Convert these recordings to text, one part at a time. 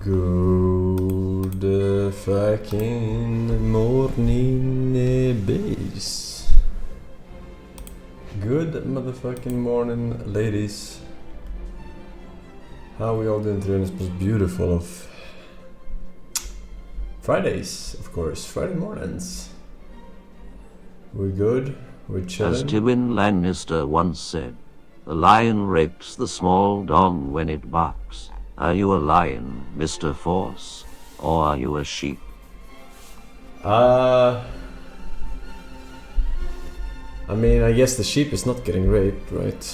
Good fucking morning, babies. Good motherfucking morning, ladies. How are we all doing today? This was beautiful of Fridays, of course. Friday mornings. We're good. We're chilling. As Tywin Lannister once said, the lion rapes the small dog when it barks. Are you a lion, Mr. Force, or are you a sheep? I mean, I guess the sheep is not getting raped, right?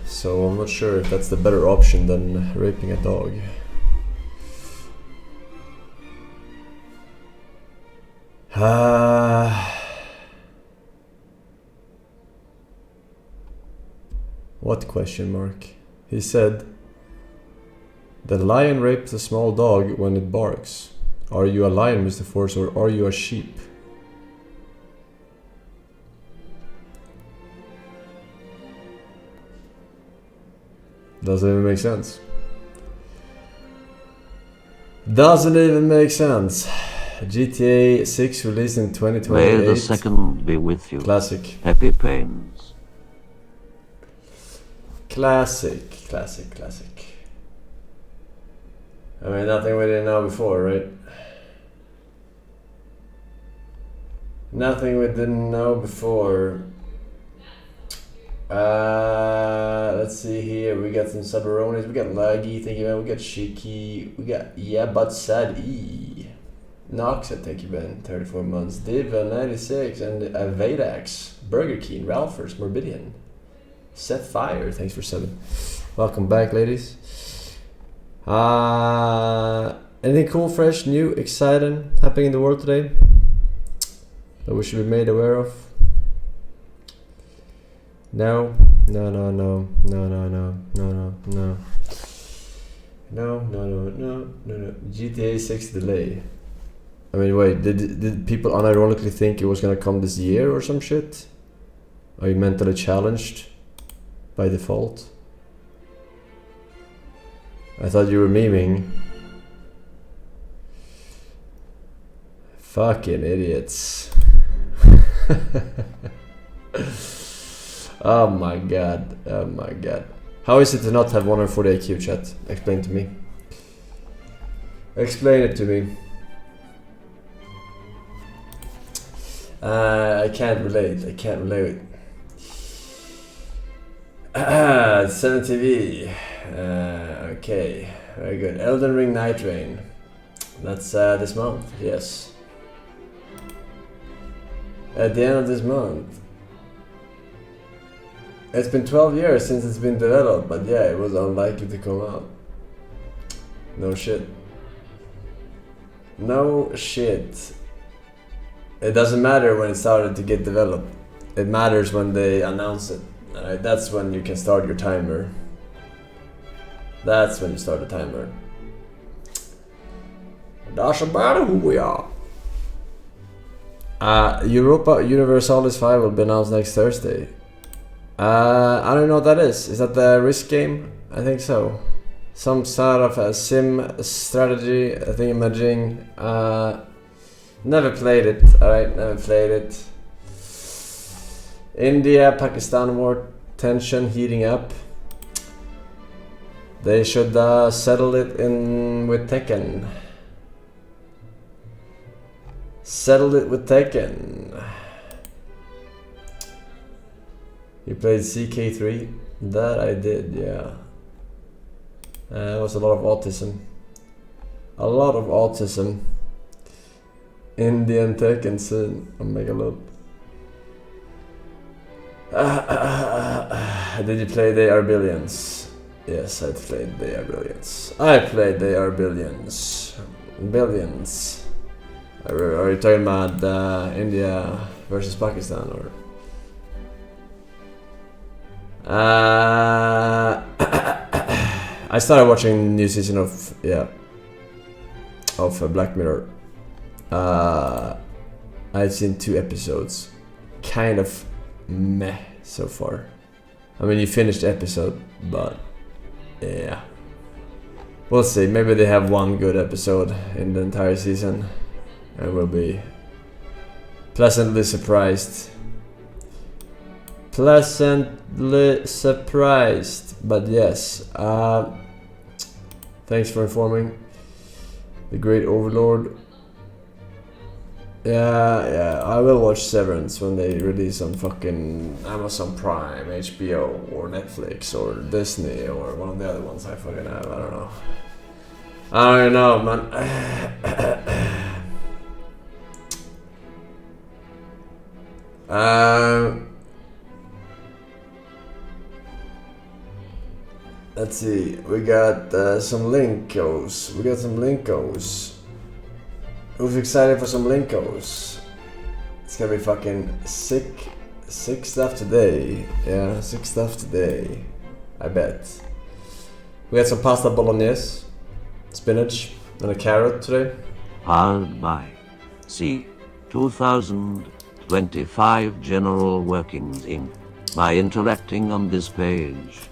So I'm not sure if that's the better option than raping a dog. What question mark? He said, the lion rapes a small dog when it barks. Are you a lion, Mr. Force, or are you a sheep? Doesn't even make sense. Doesn't even make sense. GTA 6 released in 2028. May the second be with you. Classic. Happy pains. Classic. I mean, nothing we didn't know before, right? Nothing we didn't know before. Let's see here. We got some Sabaronis. We got Laggy. Thank you, man. We got Shiki. We got But Sad E. Noxa, thank you, Ben. 34 months. Diva 96 and Vadax. Burger King. Ralphers. Morbidian. Set Fire. Thanks for 7. Welcome back, ladies. Anything cool, fresh, new, exciting happening in the world today that we should be made aware of? No. GTA 6 delay. I mean, wait, did people unironically think it was gonna come this year or some shit? Are you mentally challenged by default? I thought you were memeing. Fucking idiots. Oh my god. How is it to not have 140 IQ, chat? Explain to me. Explain it to me. I can't relate. 7 TV. Okay, very good. Elden Ring Night Rain. That's this month, yes. At the end of this month. It's been 12 years since it's been developed, but yeah, it was unlikely to come out. No shit. It doesn't matter when it started to get developed. It matters when they announce it. Alright, that's when you can start your timer. That's when you start the timer. That's about who we are. Europa Universalis 5 will be announced next Thursday. I don't know what that is. Is that the Risk game? I think so. Some sort of a sim strategy, I think imaging. Never played it, alright, India, Pakistan war tension heating up. They should settle it in with Tekken. You played CK3? That I did, yeah. It was a lot of autism. Indian Tekken scene. Omega Loop. Did you play They Are Billions? Yes, I played They Are Billions. Billions. Are you talking about India versus Pakistan or? I started watching new season of Black Mirror. I've seen 2 episodes. Kind of meh so far. I mean, you finished the episode, but Yeah. We'll see. Maybe they have one good episode in the entire season. And we'll be pleasantly surprised. Pleasantly surprised. But yes. Thanks for informing. The Great Overlord. Yeah, I will watch Severance when they release on fucking Amazon Prime, HBO, or Netflix, or Disney, or one of the other ones I fucking have. I don't know. I don't know, man. Let's see. We got some Linkos. Who's excited for some Linkos? It's gonna be fucking sick stuff today. Yeah, sick stuff today. I bet. We had some pasta bolognese, spinach, and a carrot today. Powered by C. 2025 General Workings Inc. By interacting on this page,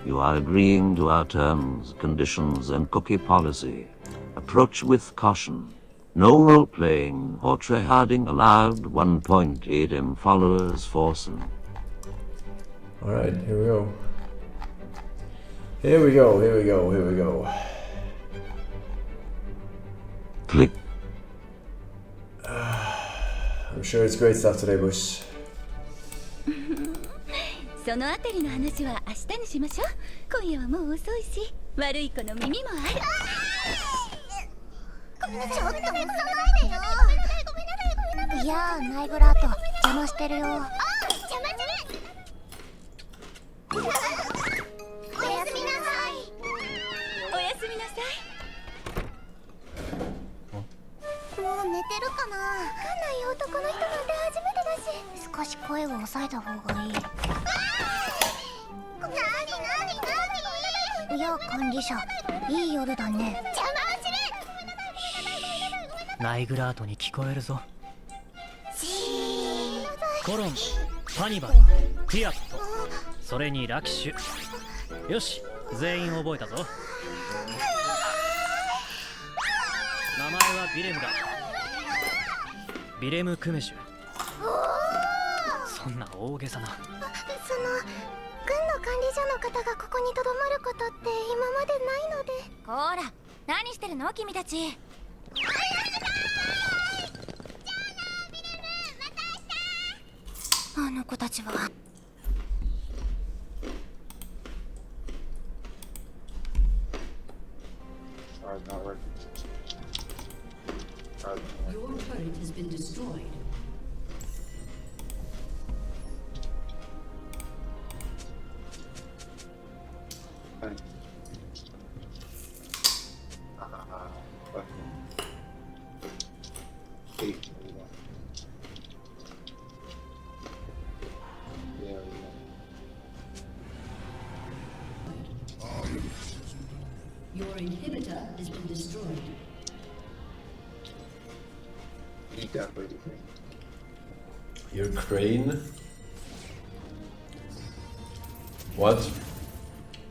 you are agreeing to our terms, conditions, and cookie policy. Approach with caution. No role-playing or tryharding allowed. 1.8 M followers Forsen. Alright, here we go. Here we go. Click. I'm sure it's great stuff today, boys. そのあたりの話は明日にしましょう。今夜はもう遅いし、悪い子の耳もある。ちょっとそないでよ。いやー、ナイグラート邪魔してるよ。邪魔する。おやすみなさい。おやすみなさい。もう寝てるかな。わかんないよ、男の人なんて初めてだし。少し声を抑えた方がいい。いや、管理者、いい夜だね。邪魔をする。ナイグラートに聞こえるぞ。コロン、パニバル、ティアット、それにラキシュ。よし、全員覚えたぞ。名前はビレムだ。ビレム・クメシュ。そんな大げさな。軍の管理所の方がここにとどまることって今までないので。こーら、何してるの君たち。あの子たちは。Your turret has been destroyed. Your inhibitor has been destroyed. Your crane? What?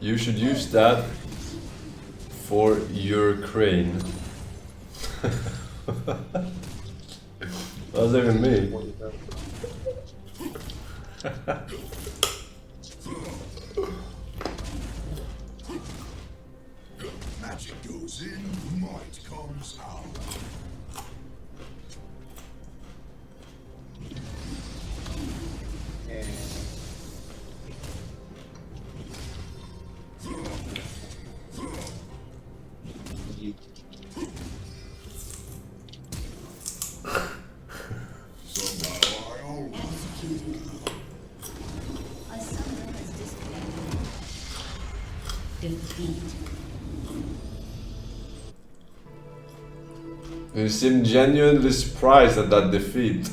You should use that for your crane. What does that even mean? Magic goes in, might comes out. You seem genuinely surprised at that defeat.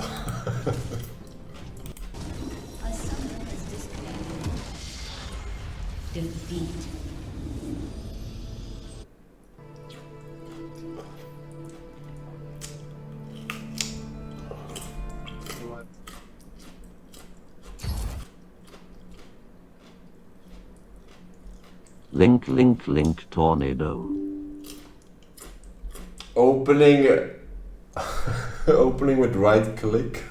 Link, link, link, tornado. Opening opening with right click.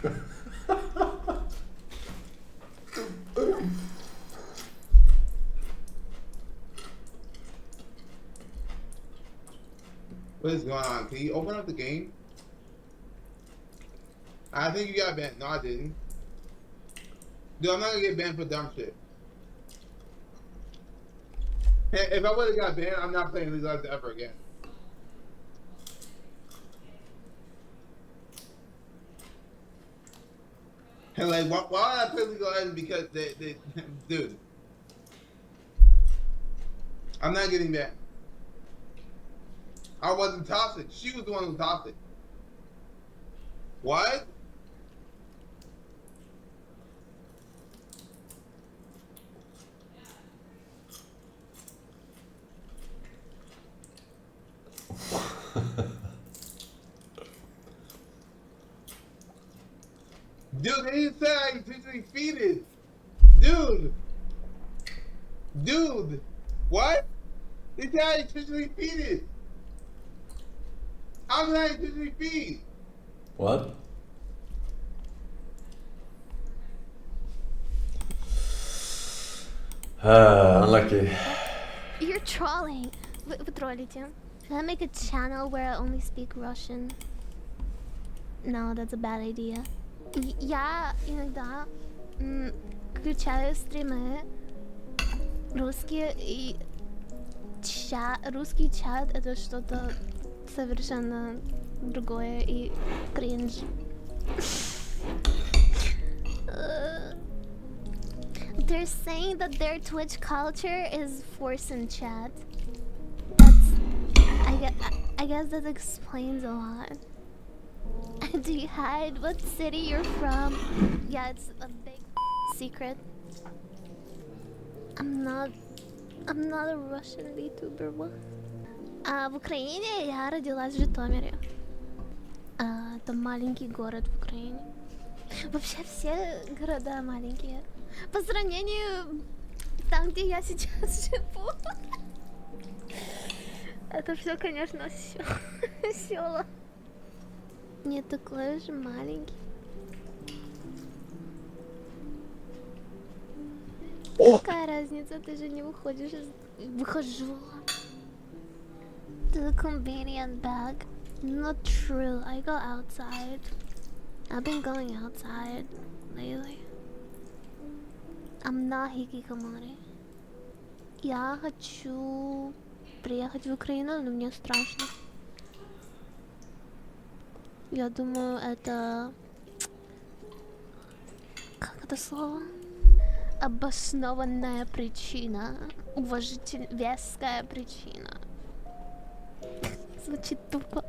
What is going on? Can you open up the game? I think you got banned. No, I didn't. Dude, I'm not gonna get banned for dumb shit. If I would've got banned, I'm not playing League of Legends ever again. And like, why would I play League of Legends? Because they dude, I'm not getting banned. I wasn't toxic. She was the one who was toxic. What? Dude, they didn't say I intentionally feeded. Dude, what? They said I intentionally feeded. How did I intentionally feed? What? Unlucky. You're trolling. Вы троллите. Can I make a channel where I only speak Russian? No, that's a bad idea. Я иногда включаю стримы русские, и русский чат это что-то совершенно другое и кринж. They're saying that their Twitch culture is Forsen chat. I guess that explains a lot. Do you hide what city you're from? Yeah, it's a big secret. I'm not a Russian VTuber. What? В Украине я родилась в Житомире. Это маленький город в Украине. Вообще все города маленькие. По сравнению там, где я сейчас живу. Это все, конечно, села. Не такой уж маленький. Какая разница, ты же не выходишь из... Выхожу. To the convenient bag. Not true, I go outside. I've been going outside lately. I'm not hikikomori. Я хочу приехать в Украину, но мне страшно. Я думаю, это... Как это слово? Обоснованная причина. Веская причина. Звучит тупо.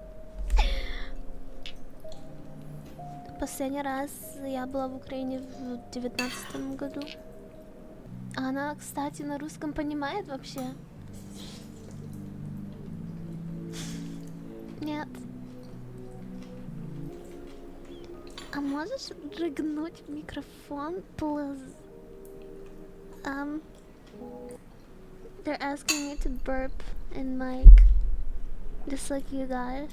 Последний раз я была в Украине в 2019 году. Она, кстати, на русском понимает вообще? Нет. А можешь рыгнуть в микрофон, please? They're asking me to burp in mic, just like you guys.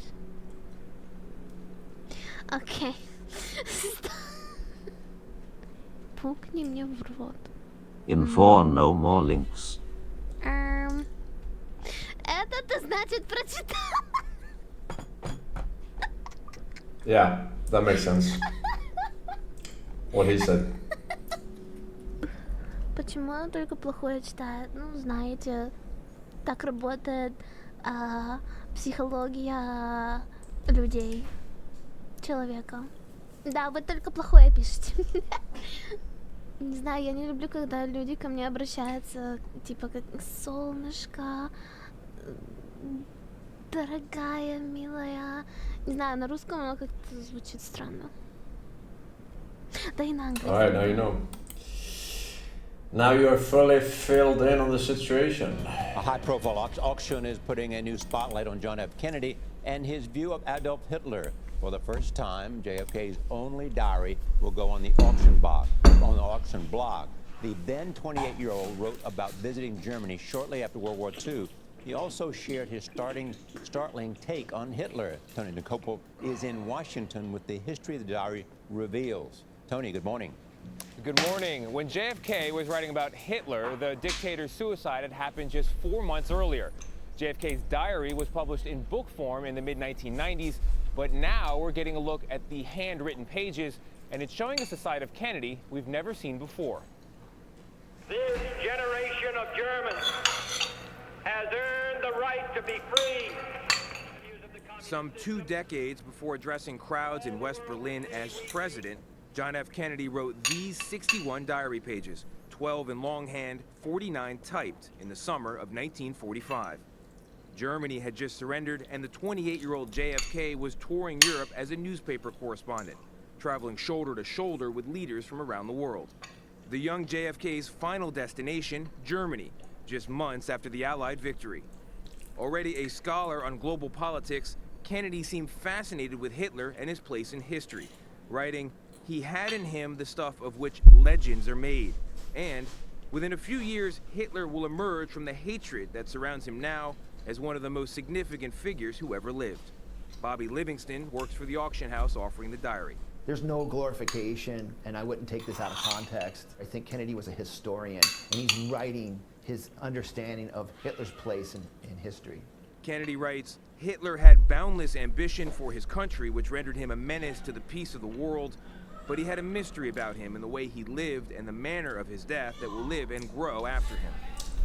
Okay. Пукни мне в рот. In 4, no more links. Это значит прочитал. Yeah, that makes sense. What he said. Почему она только плохое читает? Ну, знаете, так работает психология людей, человека. Да, вы только плохое пишете. Не знаю, я не люблю, когда люди ко мне обращаются, типа, как солнышко, дорогая, милая. Не знаю, на русском оно как-то звучит странно. Да и на английском. Alright, now you know. Now you're fully filled in on the situation. A high-profile auction is putting a new spotlight on John F. Kennedy and his view of Adolf Hitler. For the first time, JFK's only diary will go on the auction block. The then 28-year-old wrote about visiting Germany shortly after World War II. He also shared his startling take on Hitler. Tony DeCoppel is in Washington with the history of the diary reveals. Tony, good morning. Good morning. When JFK was writing about Hitler, the dictator's suicide had happened just 4 months earlier. JFK's diary was published in book form in the mid-1990s, but now we're getting a look at the handwritten pages, and it's showing us a side of Kennedy we've never seen before. This generation of Germans has earned the right to be free. Some 2 decades before addressing crowds in West Berlin as president, John F. Kennedy wrote these 61 diary pages, 12 in longhand, 49 typed, in the summer of 1945. Germany had just surrendered, and the 28-year-old JFK was touring Europe as a newspaper correspondent, traveling shoulder to shoulder with leaders from around the world. The young JFK's final destination, Germany, just months after the Allied victory. Already a scholar on global politics, Kennedy seemed fascinated with Hitler and his place in history, writing, "He had in him the stuff of which legends are made, and within a few years, Hitler will emerge from the hatred that surrounds him now as one of the most significant figures who ever lived." Bobby Livingston works for the auction house offering the diary. There's no glorification, and I wouldn't take this out of context. I think Kennedy was a historian, and he's writing his understanding of Hitler's place in history. Kennedy writes, "Hitler had boundless ambition for his country, which rendered him a menace to the peace of the world, but he had a mystery about him in the way he lived and the manner of his death that will live and grow after him."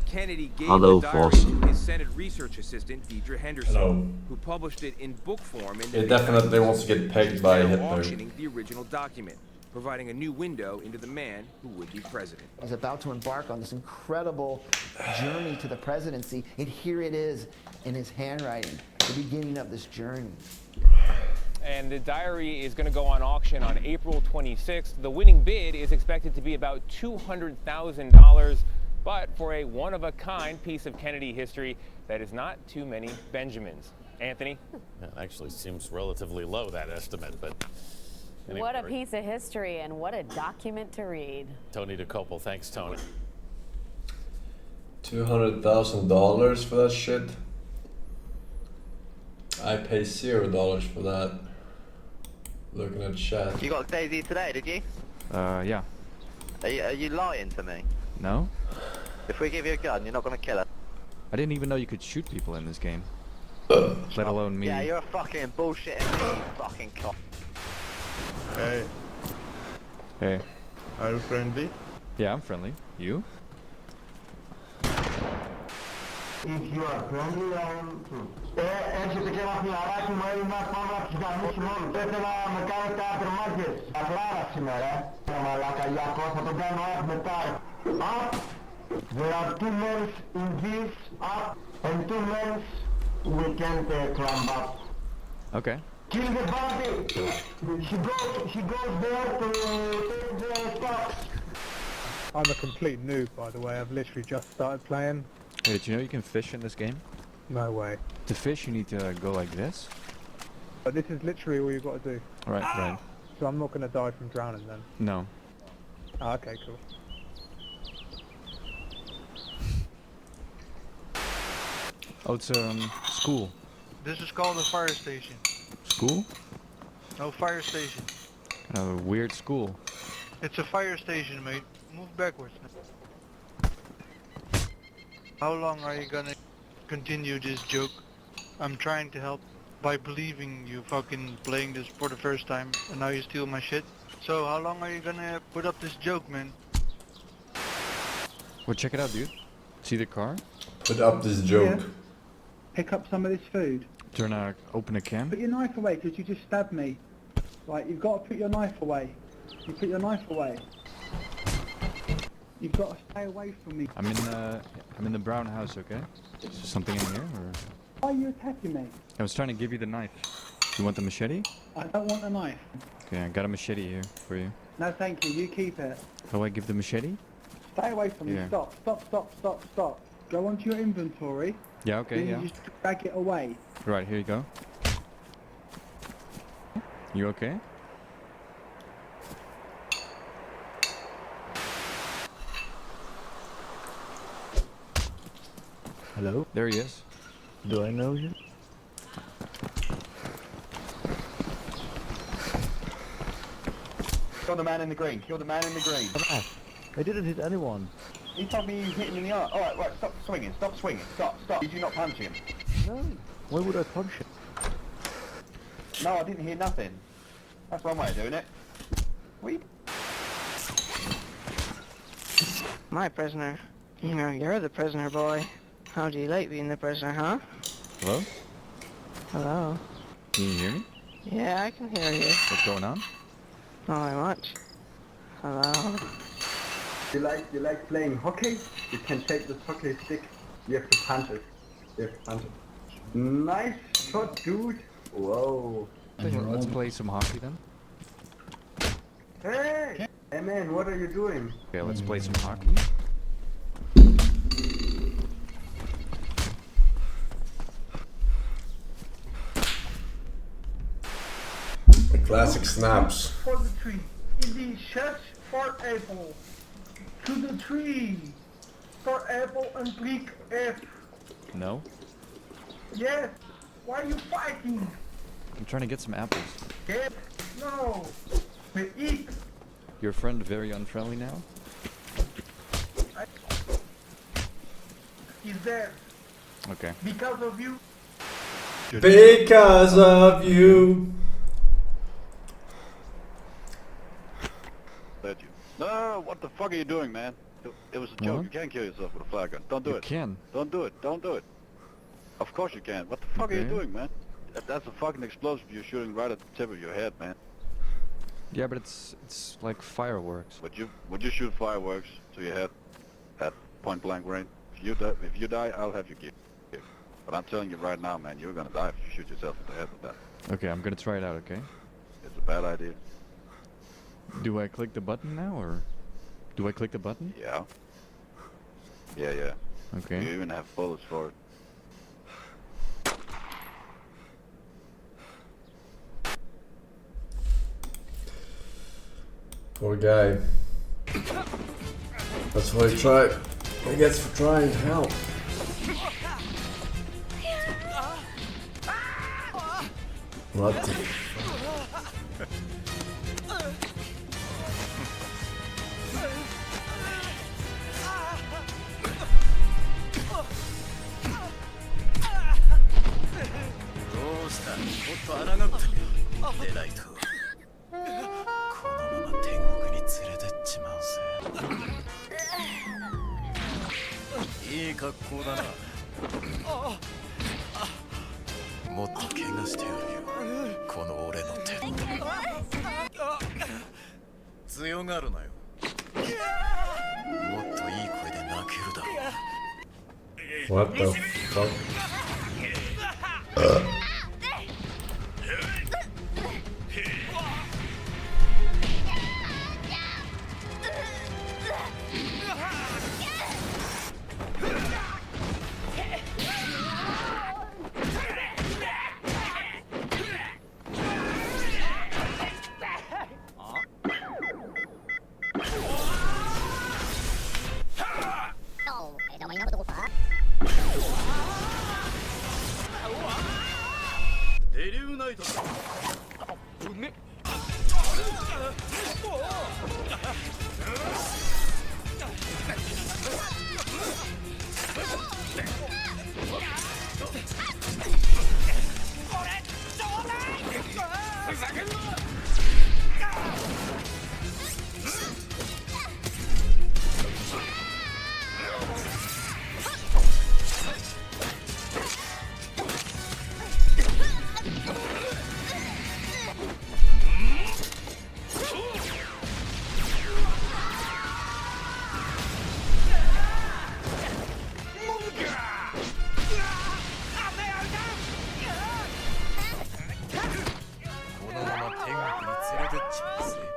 Kennedy gave the diary Forsen. to his Senate research assistant, Deidre Henderson, Hello. who published it in book form. It definitely wants to get pegged by Hitler. Auctioning the original document, providing a new window into the man who would be president. He's about to embark on this incredible journey to the presidency, and here it is in his handwriting, the beginning of this journey. And the diary is going to go on auction on April 26th. The winning bid is expected to be about $200,000, but for a one-of-a-kind piece of Kennedy history, that is not too many Benjamins. Anthony? That actually seems relatively low, that estimate, but anyway. What a piece of history and what a document to read. Tony DeCoppel, thanks, Tony. $200,000 for that shit? I pay $0 for that. Looking at chat. You got Daisy today, did you? Yeah. Are you lying to me? No? If we give you a gun, you're not gonna kill her. I didn't even know you could shoot people in this game. Let alone me. Yeah, you're a fucking bullshitting me, you fucking cock. Hey. Hey. Are you friendly? Yeah, I'm friendly. You? If you are friendly, I am too. Έρχεται και ένα φιλαράκι μου, Έλληνας, πάμε να τους γαμίσουμε όλους. Θέλω να με κάνετε aftermarket. Απλάρα σήμερα, μαλακαλιακό, θα τον κάνω up μετά. Up, there are 2 men in this, up, and 2 men we can't climb up. Okay. Kill the body! She goes there to take the stuff. I'm a complete noob, by the way. I've literally just started playing. Hey, did you know you can fish in this game? No way. To fish, you need to go like this. But this is literally all you've got to do. Right. So I'm not going to die from drowning then? No. Oh, okay, cool. Oh, it's school. This is called a fire station. School? No, fire station. Kind of a weird school. It's a fire station, mate. Move backwards. How long are you gonna continue this joke? I'm trying to help by believing you fucking playing this for the first time and now you steal my shit. So how long are you gonna put up this joke, man? Well, check it out, dude. See the car? Put up this joke. Yeah. Pick up some of this food. Open a can? Put your knife away, because you just stabbed me. Like, you've got to put your knife away. You put your knife away. You've got to stay away from me. I'm in the brown house, okay? Is there something in here, or? Why are you attacking me? I was trying to give you the knife. You want the machete? I don't want a knife. Okay, I got a machete here for you. No, thank you. You keep it. How do I give the machete? Stay away from me. Yeah. Stop. Go onto your inventory. Yeah, okay, then yeah. You just drag it away. Right, here you go. You okay? Hello? There he is. Do I know you? Kill the man in the green. Kill the man in the green. I didn't hit anyone. He told me you hit him in the eye. Alright, right, stop swinging. Stop swinging. Stop. Did you not punch him? No. Why would I punch him? No, I didn't hear nothing. That's one way of doing it. Weep. My prisoner. You know, you're the prisoner, boy. How do you like being the prisoner, huh? Hello? Hello. Can you hear me? Yeah, I can hear you. What's going on? Not very much. Hello. You like playing hockey? You can take this hockey stick. You have to punch it. Nice shot, dude. Whoa. Let's play some hockey then. Hey! Hey man, what are you doing? Okay, let's play some hockey. The classic snaps. For the tree. In the search for apple. To the tree. For apple and Greek F. No? Yes. Why are you fighting? I'm trying to get some apples. Yes. No. We eat. Your friend very unfriendly now? He's dead. Okay. Because of you. Because of you. That you. No, what the fuck are you doing, man? It was a joke. What? You can't kill yourself with a flare gun. Don't do You it. can. Don't do it. Don't do it. Of course you can. What the fuck are you Okay. doing, man? That's a fucking explosive you're shooting right at the tip of your head, man. Yeah, but it's like fireworks. Would you shoot fireworks to your head at point blank range? If you die, I'll have you killed. But I'm telling you right now, man, you're gonna die if you shoot yourself in the head with that. Okay, I'm gonna try it out, okay? It's a bad idea. Do I click the button now, or... Do I click the button? Yeah. Yeah. Okay. You even have bullets for it. Poor guy. That's what he tried. He gets for trying. Help. What the What the fuck?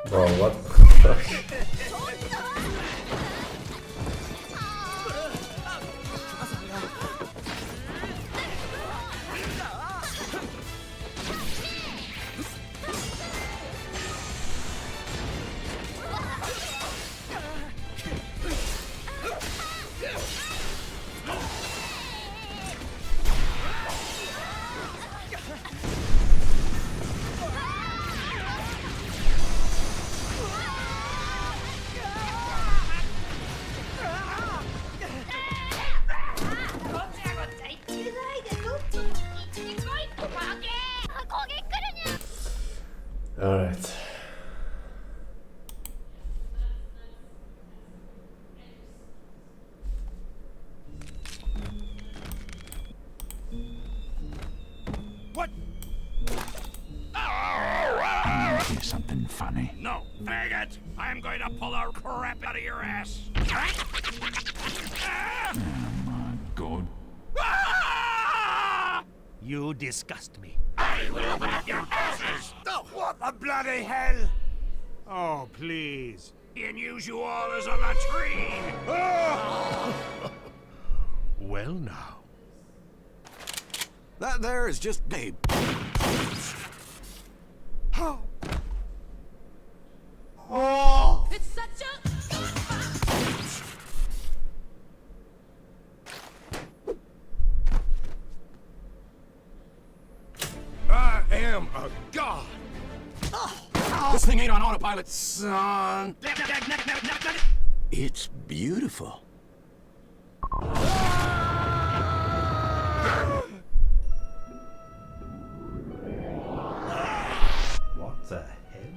Bro, what the fuck? funny. No, faggot! I'm going to pull a crap out of your ass. Oh my god. You disgust me. I will wrap your asses! Oh, what the bloody hell? Oh, please. And use you all as a latrine. Oh! Well, now. That there is just Gabe. Oh! It's such a... I am a god. This thing ain't on autopilot, son. It's beautiful. What the hell?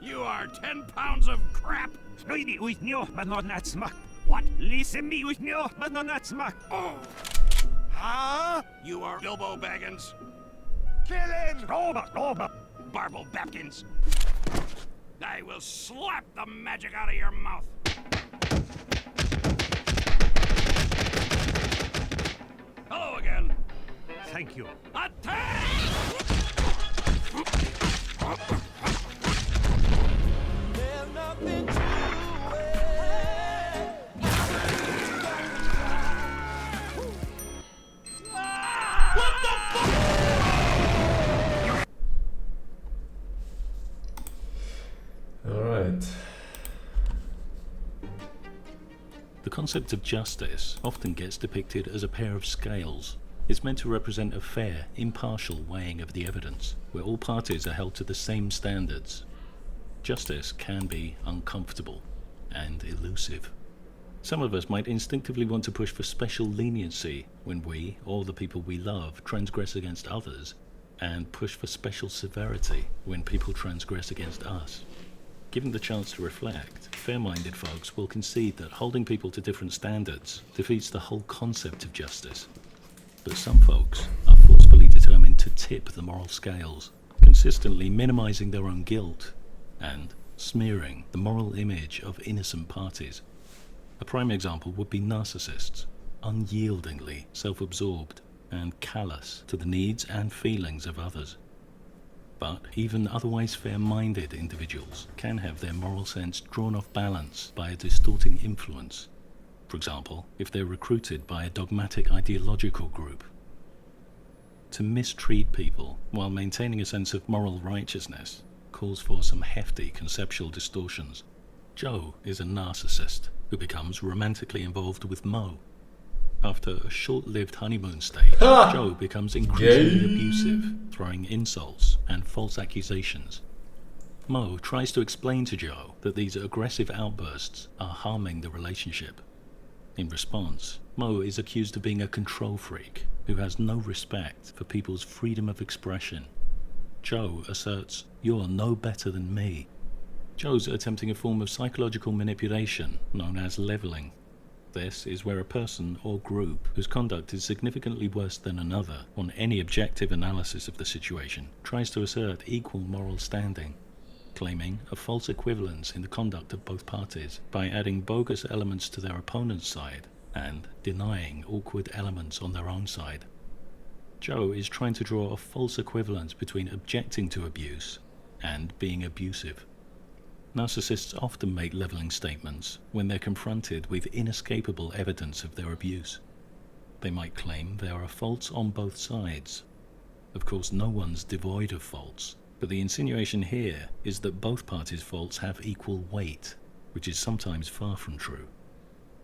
You are 10 pounds of crap. What? Listen me with no, but not smack. Oh. Huh? You are Bilbo Baggins. Kill him! Barble Bapkins. I will slap the magic out of your mouth. Hello again. Thank you. Attack! There's nothing to What the fuck? Alright. The concept of justice often gets depicted as a pair of scales. It's meant to represent a fair, impartial weighing of the evidence, where all parties are held to the same standards. Justice can be uncomfortable and elusive. Some of us might instinctively want to push for special leniency when we, or the people we love, transgress against others, and push for special severity when people transgress against us. Given the chance to reflect, fair-minded folks will concede that holding people to different standards defeats the whole concept of justice. But some folks are forcefully determined to tip the moral scales, consistently minimizing their own guilt and smearing the moral image of innocent parties. A prime example would be narcissists, unyieldingly self-absorbed and callous to the needs and feelings of others. But even otherwise fair-minded individuals can have their moral sense drawn off balance by a distorting influence. For example, if they're recruited by a dogmatic ideological group. To mistreat people while maintaining a sense of moral righteousness calls for some hefty conceptual distortions. Joe is a narcissist who becomes romantically involved with Mo. After a short-lived honeymoon stage, Joe becomes increasingly abusive, throwing insults and false accusations. Mo tries to explain to Joe that these aggressive outbursts are harming the relationship. In response, Mo is accused of being a control freak who has no respect for people's freedom of expression. Joe asserts, "You're no better than me." Joe's attempting a form of psychological manipulation known as leveling. This is where a person or group whose conduct is significantly worse than another on any objective analysis of the situation tries to assert equal moral standing, claiming a false equivalence in the conduct of both parties by adding bogus elements to their opponent's side and denying awkward elements on their own side. Joe is trying to draw a false equivalence between objecting to abuse and being abusive. Narcissists often make leveling statements when they're confronted with inescapable evidence of their abuse. They might claim there are faults on both sides. Of course, no one's devoid of faults, but the insinuation here is that both parties' faults have equal weight, which is sometimes far from true.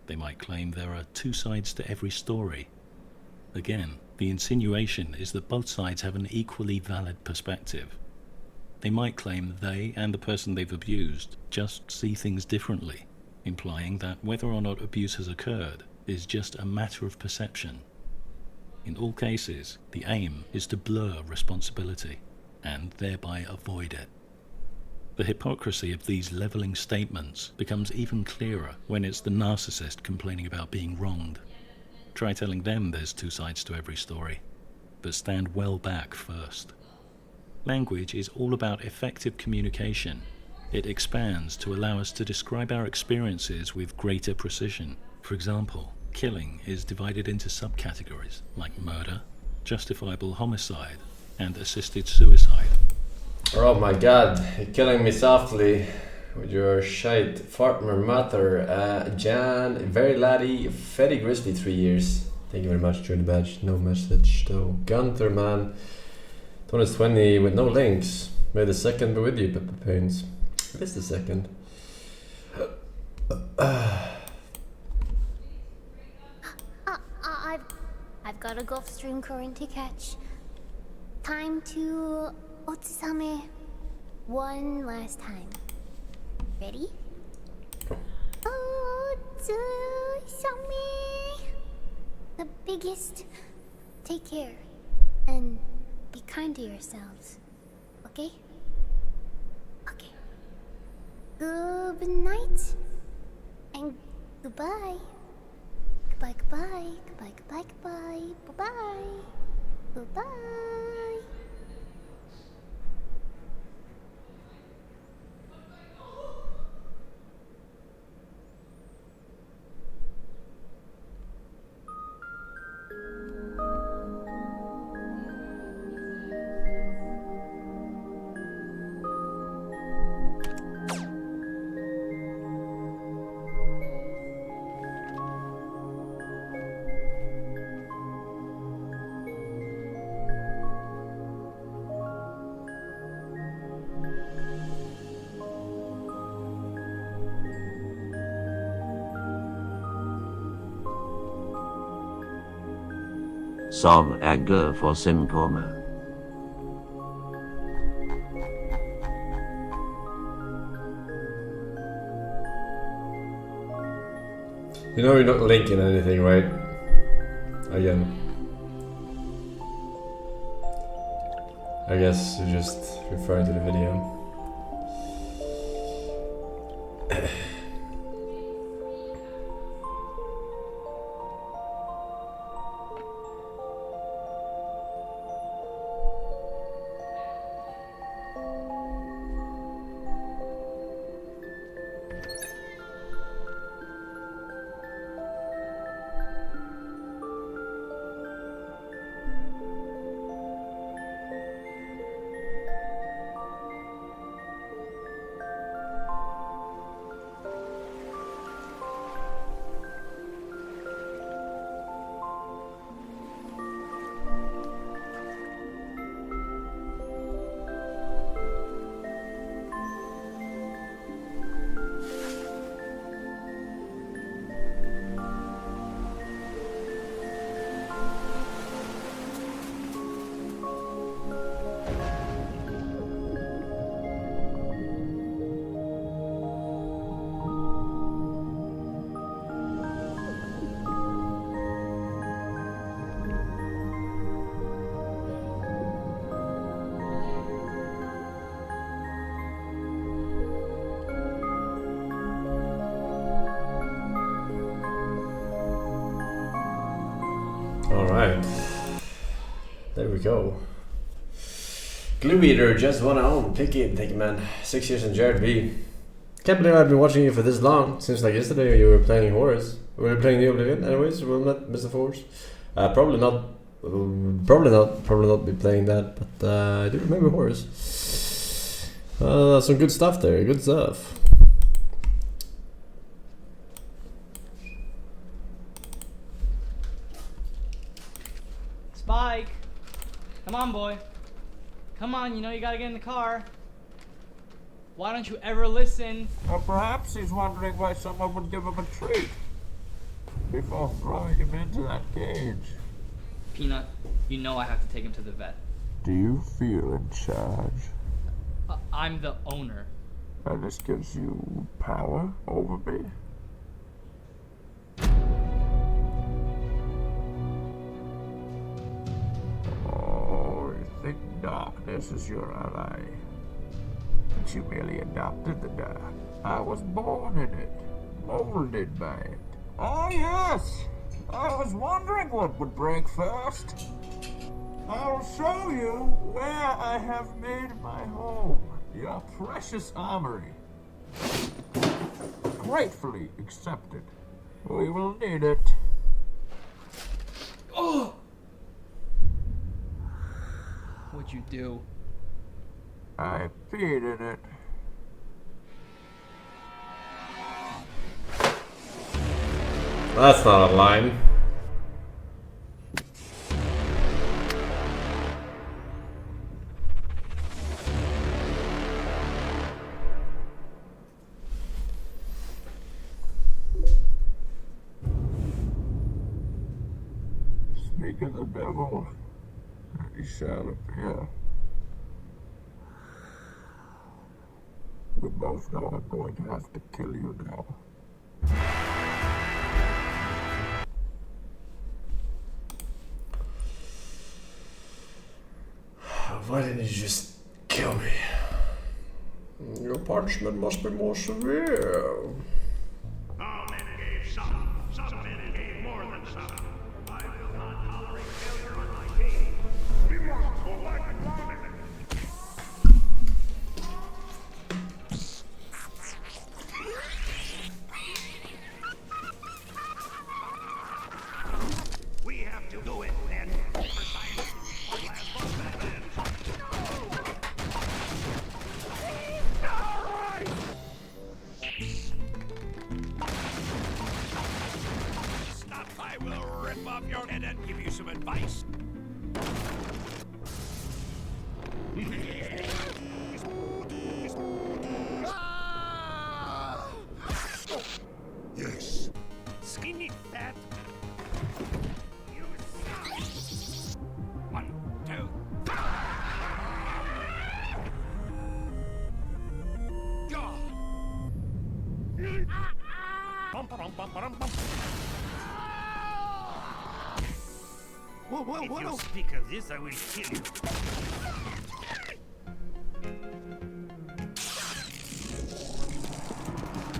They might claim there are two sides to every story. Again, the insinuation is that both sides have an equally valid perspective. They might claim they and the person they've abused just see things differently, implying that whether or not abuse has occurred is just a matter of perception. In all cases, the aim is to blur responsibility and thereby avoid it. The hypocrisy of these leveling statements becomes even clearer when it's the narcissist complaining about being wronged. Try telling them there's two sides to every story, but stand well back first. Language is all about effective communication, It expands to allow us to describe our experiences with greater precision. For example, killing is divided into subcategories like murder, justifiable homicide, and assisted suicide. Oh my god, you're killing me softly with your shite. Fartmer Matter, Jan, Very Laddie, Fetty Grizzly 3 years. Thank you very much, join the badge. No message though. Gunther man, 2020 with no links. May the second be with you, Pepper Pains. It is the second. I've got a Gulf Stream current to catch. Time to Otsame one last time. Ready? Otsame. The biggest. Take care and be kind to yourselves. Okay? Okay. Good night and goodbye. Goodbye, goodbye, goodbye, goodbye, goodbye, bye-bye, goodbye. Som äger Forsen på mig. You know you're not linking anything, right? Again. I guess you're just referring to the video. Alright. There we go. Glue Eater just won home. Pick it, thank you, man. 6 years in Jared B. Can't believe I've been watching you for this long. Seems like yesterday you were playing Horus. Were you playing the Oblivion anyways? Will not miss the Force? Probably not. Probably not be playing that, but I do remember Horus. Some good stuff there. Good stuff. Spike! Come on, boy. Come on, you know you gotta get in the car. Why don't you ever listen? Or perhaps he's wondering why someone would give him a treat before throwing him into that cage. Peanut, you know I have to take him to the vet. Do you feel in charge? I'm the owner. And this gives you power over me? Oh, you think darkness is your ally? But you merely adopted the dark. I was born in it, molded by it. Oh yes! I was wondering what would break first. I'll show you where I have made my home. Your precious armory. Gratefully accepted. We will need it. Oh! What'd you do? I peed in it. That's not a line. Speak of the devil, he shall appear. We both know I'm going to have to kill you now. Why didn't you just kill me? Your punishment must be more severe. All men gave some men gave more than some. I will not tolerate failure on my team. We must go back to women. We have to do it, men. For science. Our last one Stop, I will rip off your head and give you some advice. Yes. Skinny fat. You suck. 1, 2. God. Whoa, if you speak of this, I will kill you.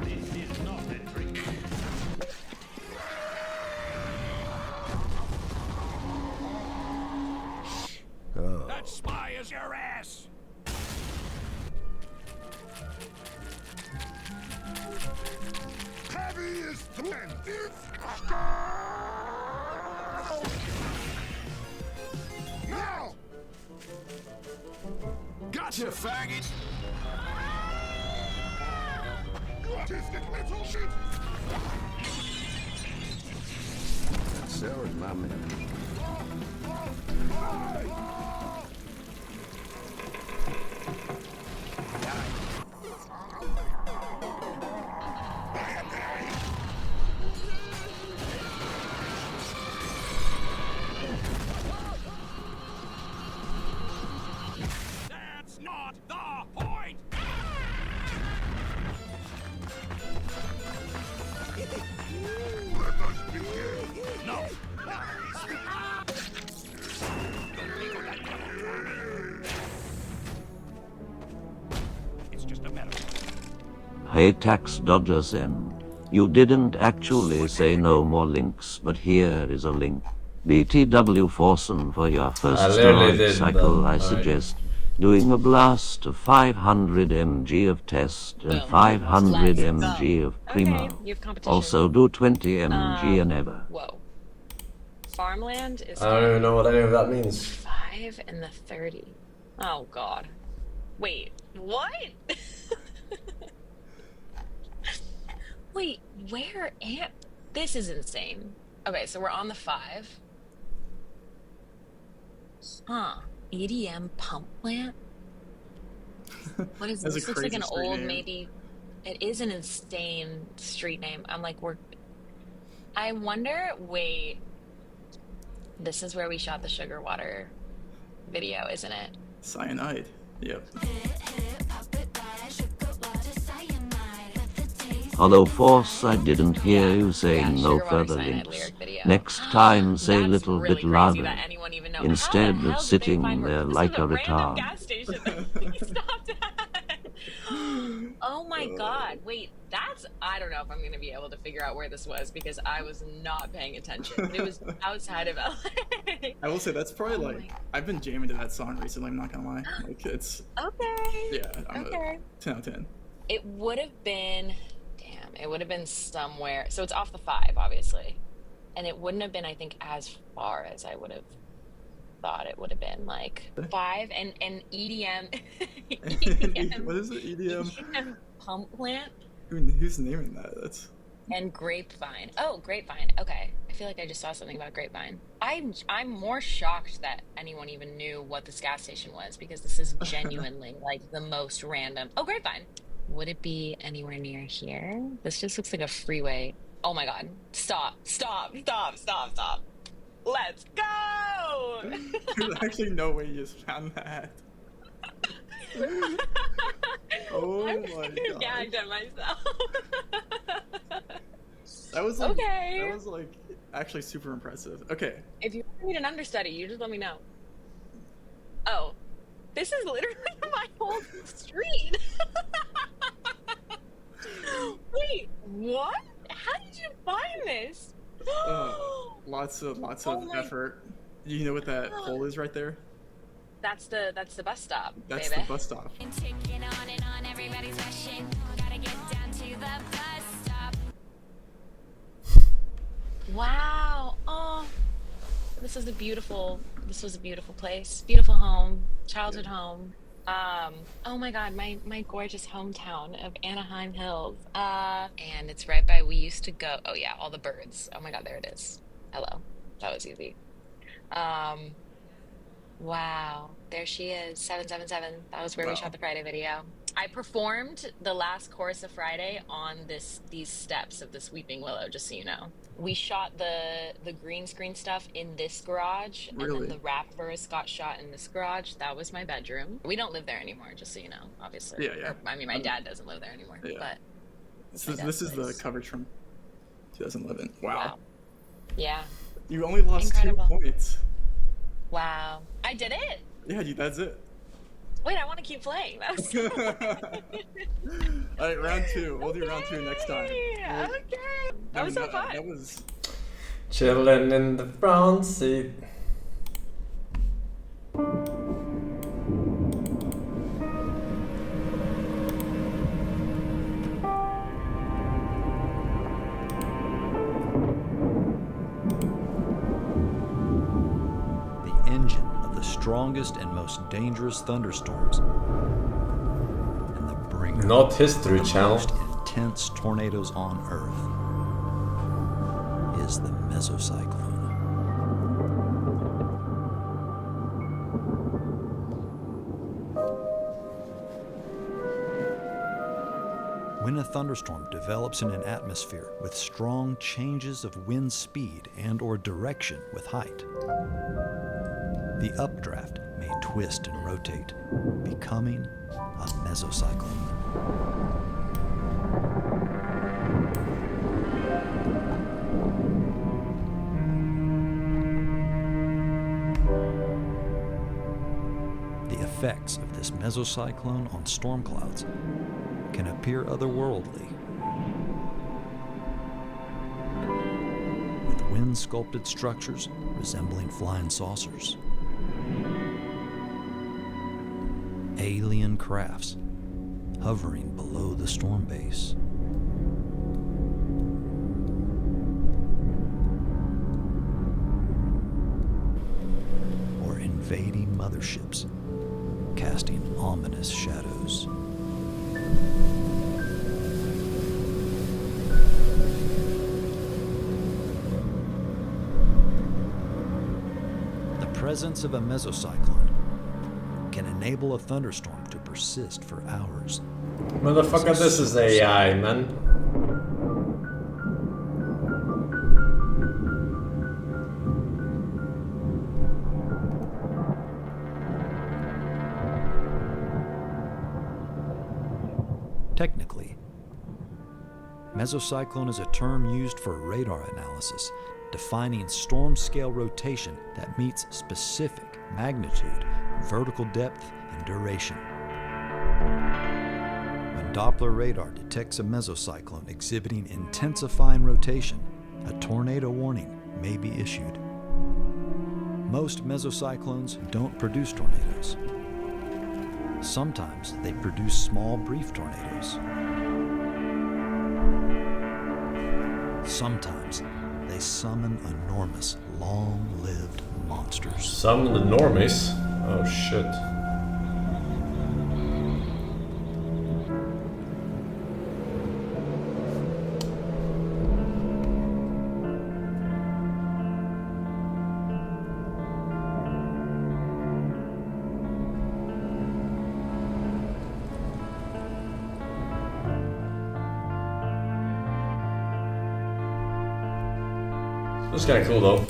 This is not a trick. That spy is your ass. Heavy is the man. Now! Gotcha, faggot! Autistic little shit! Sarah's my man. That's not the point! Let us begin! No! It's just a matter of... Hey tax dodger Zen, you didn't actually say no more links, but here is a link. BTW Forsen for your first steroid cycle, I suggest. Doing a blast of 500 mg of test and 500 mg of primo. Also do 20 mg and ever. Whoa. Farmland is I don't even know what any of that means. 5 and the 30. Oh god. Wait, what? Wait, where am... This is insane. Okay, so we're on the 5. Huh. EDM pump plant? What is this? This looks like an old, maybe... It is an insane street name. I'm like, I wonder... Wait. This is where we shot the sugar water video, isn't it? Cyanide. Yep. Although Force, I didn't hear you saying no further links. Next time, say a little bit louder, instead of sitting there like a retard. Oh my god, wait, that's... I don't know if I'm going to be able to figure out where this was because I was not paying attention. It was outside of LA. I will say, that's probably like... I've been jamming to that song recently, I'm not gonna lie. Like, it's... Okay. Yeah, I'm a 10 out of 10. It would have been, damn, it would have been somewhere. So it's off the 5, obviously. And it wouldn't have been, I think, as far as I would have thought it would have been. Like 5 and EDM. EDM. What is it? EDM? EDM pump plant. Who's naming that? That's. And Grapevine. Oh, Grapevine. Okay. I feel like I just saw something about Grapevine. I'm more shocked that anyone even knew what this gas station was, because this is genuinely like the most random. Oh, Grapevine. Would it be anywhere near here? This just looks like a freeway. Oh my god. Stop. Let's go! There's actually no way you just found that. Oh my god. Gagged at myself. That was like, okay. That was like actually super impressive. Okay. If you need an understudy, you just let me know. Oh, this is literally my whole street. Wait, what? How did you find this? Lots of effort. You know what that pole is right there? That's the bus stop. That's baby. the bus stop. Everybody's rushing. Gotta get down to the bus stop. Wow. Oh, this was a beautiful place. Beautiful home, childhood home. Oh my god, my gorgeous hometown of Anaheim Hills. And it's right by, we used to go, oh yeah, all the birds. Oh my god, there it is. Hello. That was easy. Wow, there she is, 777. That was where we shot the Friday video. I performed the last chorus of Friday on these steps of this weeping willow, just so you know. We shot the green screen stuff in this garage, and then the rap verse got shot in this garage. That was my bedroom. We don't live there anymore, just so you know, obviously. Yeah. Or, I mean, my dad doesn't live there anymore, but this is the coverage from 2011. Wow. Yeah. You only lost Incredible. 2 points. Wow. I did it. Yeah, that's it. Wait, I want to keep playing. That was All right, round 2. We'll do round 2 next time. Okay. That was so fun. That was chilling in the front seat. Strongest and most dangerous thunderstorms, and the bringer Not History of the Channel. most intense tornadoes on Earth is the mesocyclone. When a thunderstorm develops in an atmosphere with strong changes of wind speed and/or direction with height, the updraft may twist and rotate, becoming a mesocyclone. The effects of this mesocyclone on storm clouds can appear otherworldly, with wind-sculpted structures resembling flying saucers. Alien crafts hovering below the storm base. Or invading motherships, casting ominous shadows. The presence of a mesocyclone can enable a thunderstorm to persist for hours. Motherfucker, this is AI, man. Technically, mesocyclone is a term used for radar analysis, defining storm-scale rotation that meets specific magnitude, vertical depth, and duration. When Doppler radar detects a mesocyclone exhibiting intensifying rotation, a tornado warning may be issued. Most mesocyclones don't produce tornadoes. Sometimes they produce small, brief tornadoes. Sometimes they summon enormous, long-lived monsters. Summon the normies? Oh shit. That's kind of cool though.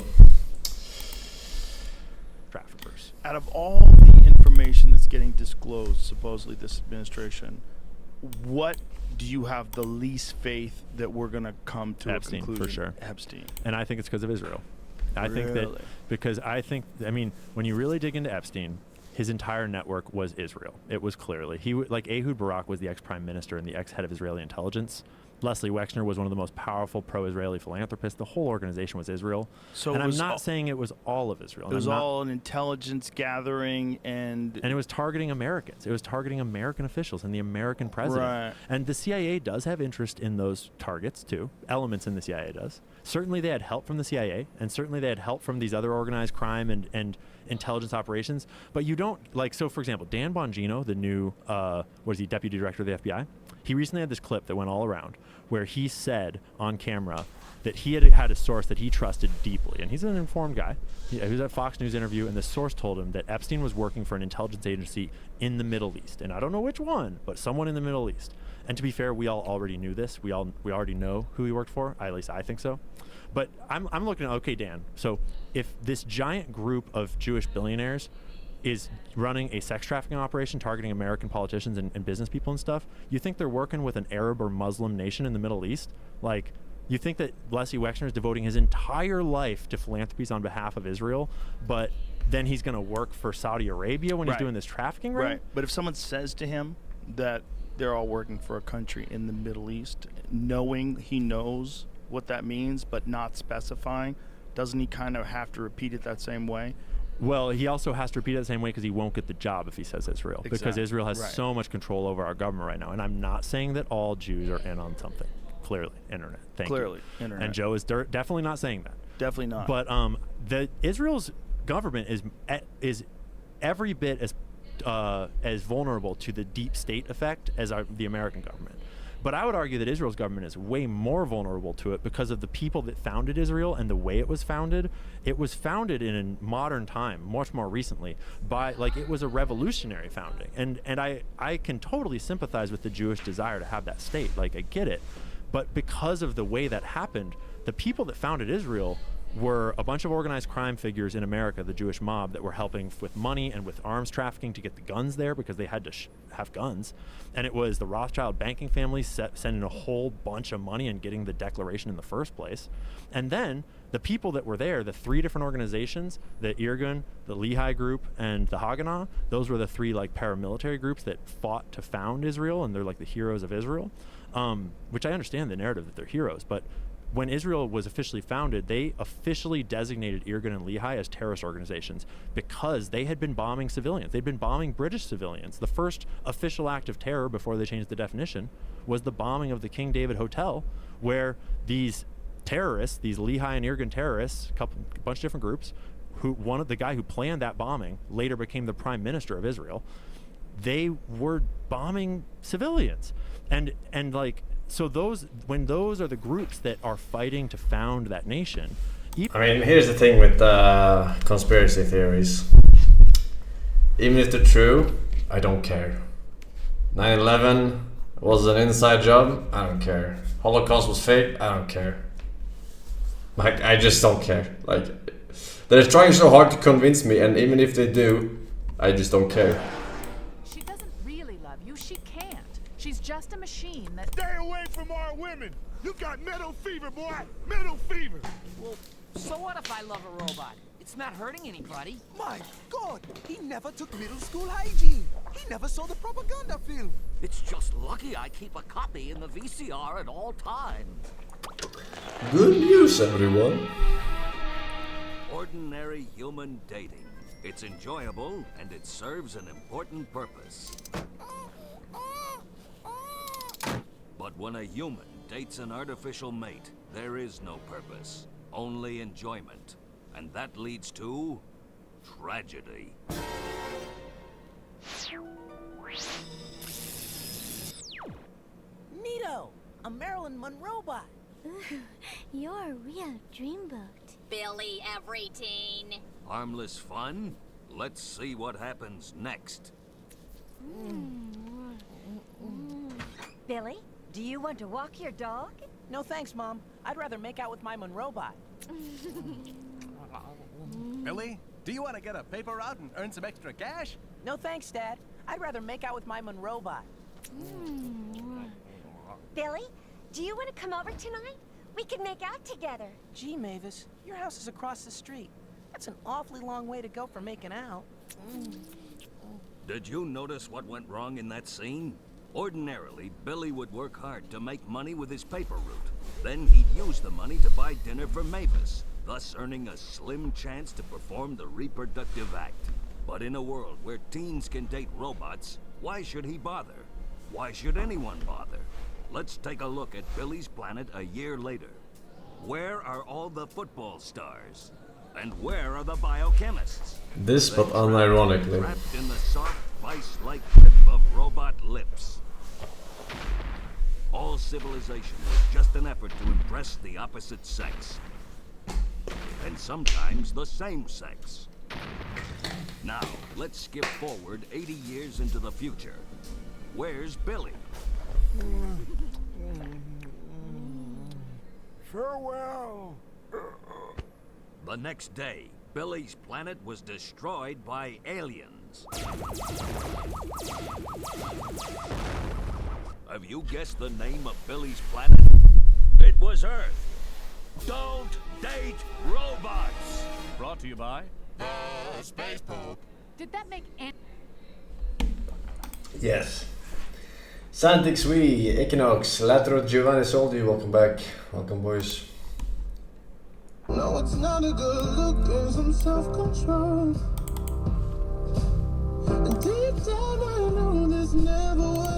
Traffickers. Out of all the information that's getting disclosed, supposedly this administration, what do you have the least faith that we're going to come to Epstein, a conclusion? for sure. Epstein. And I think it's because of Israel. I think that because I mean, when you really dig into Epstein, his entire network was Israel. It was clearly like Ehud Barak was the ex-prime minister and the ex-head of Israeli intelligence. Leslie Wexner was one of the most powerful pro-Israeli philanthropists. The whole organization was Israel. So and it I'm was not saying it was all of Israel. It was all an intelligence gathering and it was targeting Americans. It was targeting American officials and the American president. Right. And the CIA does have interest in those targets too. Elements in the CIA does. Certainly they had help from the CIA, and certainly they had help from these other organized crime and intelligence operations. But you don't, like, so for example, Dan Bongino, the new, deputy director of the FBI, he recently had this clip that went all around where he said on camera that he had a source that he trusted deeply. And he's an informed guy. He was at a Fox News interview, and the source told him that Epstein was working for an intelligence agency in the Middle East. And I don't know which one, but someone in the Middle East. And to be fair, we all already knew this. We already know who he worked for. At least I think so. But I'm looking at, okay, Dan, so if this giant group of Jewish billionaires is running a sex trafficking operation targeting American politicians and business people and stuff, you think they're working with an Arab or Muslim nation in the Middle East? Like, you think that Leslie Wexner is devoting his entire life to philanthropies on behalf of Israel, but then he's going to work for Saudi Arabia when he's doing this trafficking ring? Right. But if someone says to him that they're all working for a country in the Middle East, knowing he knows what that means, but not specifying, doesn't he kind of have to repeat it that same way? Well, he also has to repeat it the same way because he won't get the job if he says Israel. Exactly. Because Israel has so much control over our government right now. And I'm not saying that all Jews are in on something. Clearly, internet. Thank you. Clearly, internet. And Joe is definitely not saying that. Definitely not. But the Israel's government is every bit as vulnerable to the deep state effect as the American government. But I would argue that Israel's government is way more vulnerable to it because of the people that founded Israel and the way it was founded. It was founded in a modern time, much more recently, by, like, it was a revolutionary founding. And I can totally sympathize with the Jewish desire to have that state. Like, I get it. But because of the way that happened, the people that founded Israel were a bunch of organized crime figures in America, the Jewish mob, that were helping with money and with arms trafficking to get the guns there because they had to have guns. And it was the Rothschild banking family sending a whole bunch of money and getting the declaration in the first place. And then the people that were there, the three different organizations, the Irgun, the Lehi group, and the Haganah, those were the three like paramilitary groups that fought to found Israel, and they're like the heroes of Israel, which I understand the narrative that they're heroes, but when Israel was officially founded, they officially designated Irgun and Lehi as terrorist organizations because they had been bombing civilians. They'd been bombing British civilians. The first official act of terror before they changed the definition was the bombing of the King David Hotel, where these terrorists, these Lehi and Irgun terrorists, a bunch of different groups, the guy who planned that bombing later became the prime minister of Israel. They were bombing civilians. And like, so when those are the groups that are fighting to found that nation. I mean, here's the thing with conspiracy theories. Even if they're true, I don't care. 9/11 was an inside job, I don't care. Holocaust was fake, I don't care. Like, I just don't care. Like, they're trying so hard to convince me, and even if they do, I just don't care. She doesn't really love you. She can't. She's just a machine that... Stay away from our women! You got metal fever, boy! Metal fever! Well, so what if I love a robot? It's not hurting anybody. My God! He never took middle school hygiene! He never saw the propaganda film! It's just lucky I keep a copy in the VCR at all times. Good news, everyone. Ordinary human dating. It's enjoyable, and it serves an important purpose. But when a human dates an artificial mate, there is no purpose, only enjoyment. And that leads to tragedy. Neato! A Marilyn Monroe bot. Ooh, you're a real dreamboat. Billy every teen. Harmless fun? Let's see what happens next. Billy, do you want to walk your dog? No thanks, Mom. I'd rather make out with my Monroe bot. Billy, do you want to get a paper route and earn some extra cash? No thanks, Dad. I'd rather make out with my Monroe bot. Billy, do you want to come over tonight? We could make out together. Gee, Mavis, your house is across the street. That's an awfully long way to go for making out. Did you notice what went wrong in that scene? Ordinarily, Billy would work hard to make money with his paper route. Then he'd use the money to buy dinner for Mavis, thus earning a slim chance to perform the reproductive act. But in a world where teens can date robots, why should he bother? Why should anyone bother? Let's take a look at Billy's planet a year later. Where are all the football stars? And where are the biochemists? This, but unironically. Trapped in the soft, vice-like grip of robot lips. All civilization was just an effort to impress the opposite sex. And sometimes the same sex. Now, let's skip forward 80 years into the future. Where's Billy? Farewell. The next day, Billy's planet was destroyed by aliens. Have you guessed the name of Billy's planet? It was Earth. Don't date robots! Brought to you by The Space Pope. Did that make any... Yes. Santix we, Equinox, Latro, Giovanni Soldi, welcome back. Welcome, boys. No, it's not a good look, there's some self-control. And deep down I know this never worked.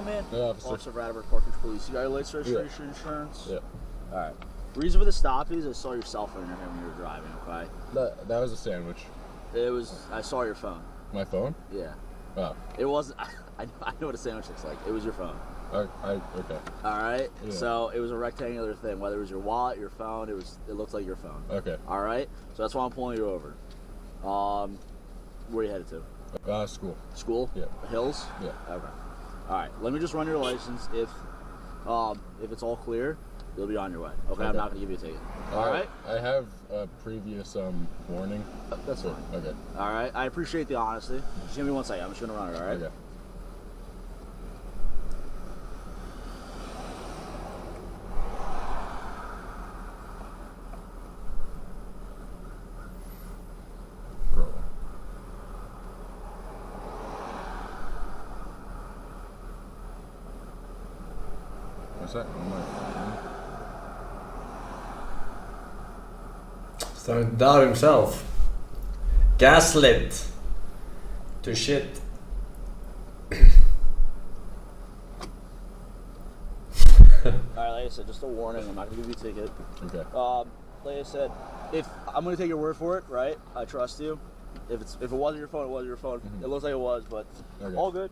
Man. Yeah, Officer Radford, Parkers Police. You got your license, registration, insurance? Yeah. Alright. Reason for the stop is I saw your cell phone in your hand when you were driving, okay? That was a sandwich. It was, I saw your phone. My phone? Yeah. Oh. It wasn't, I know what a sandwich looks like. It was your phone. Okay. Alright? Yeah. So it was a rectangular thing. Whether it was your wallet, your phone, it looked like your phone. Okay. Alright? So that's why I'm pulling you over. Where are you headed to? School. School? Yeah. Hills? Yeah. Okay. Alright, let me just run your license. If it's all clear, you'll be on your way. Okay, I'm not gonna give you a ticket. Alright? I have a previous warning. That's fine. Okay. Alright, I appreciate the honesty. Just give me 1 second, I'm just gonna run it, alright? Okay. What's that? Starting to doubt himself. Gaslit. To shit. Alright, like I said, just a warning, I'm not gonna give you a ticket. Okay. Like I said, if I'm gonna take your word for it, right? I trust you. If it wasn't your phone, it wasn't your phone. It looks like it was, but Okay. all good.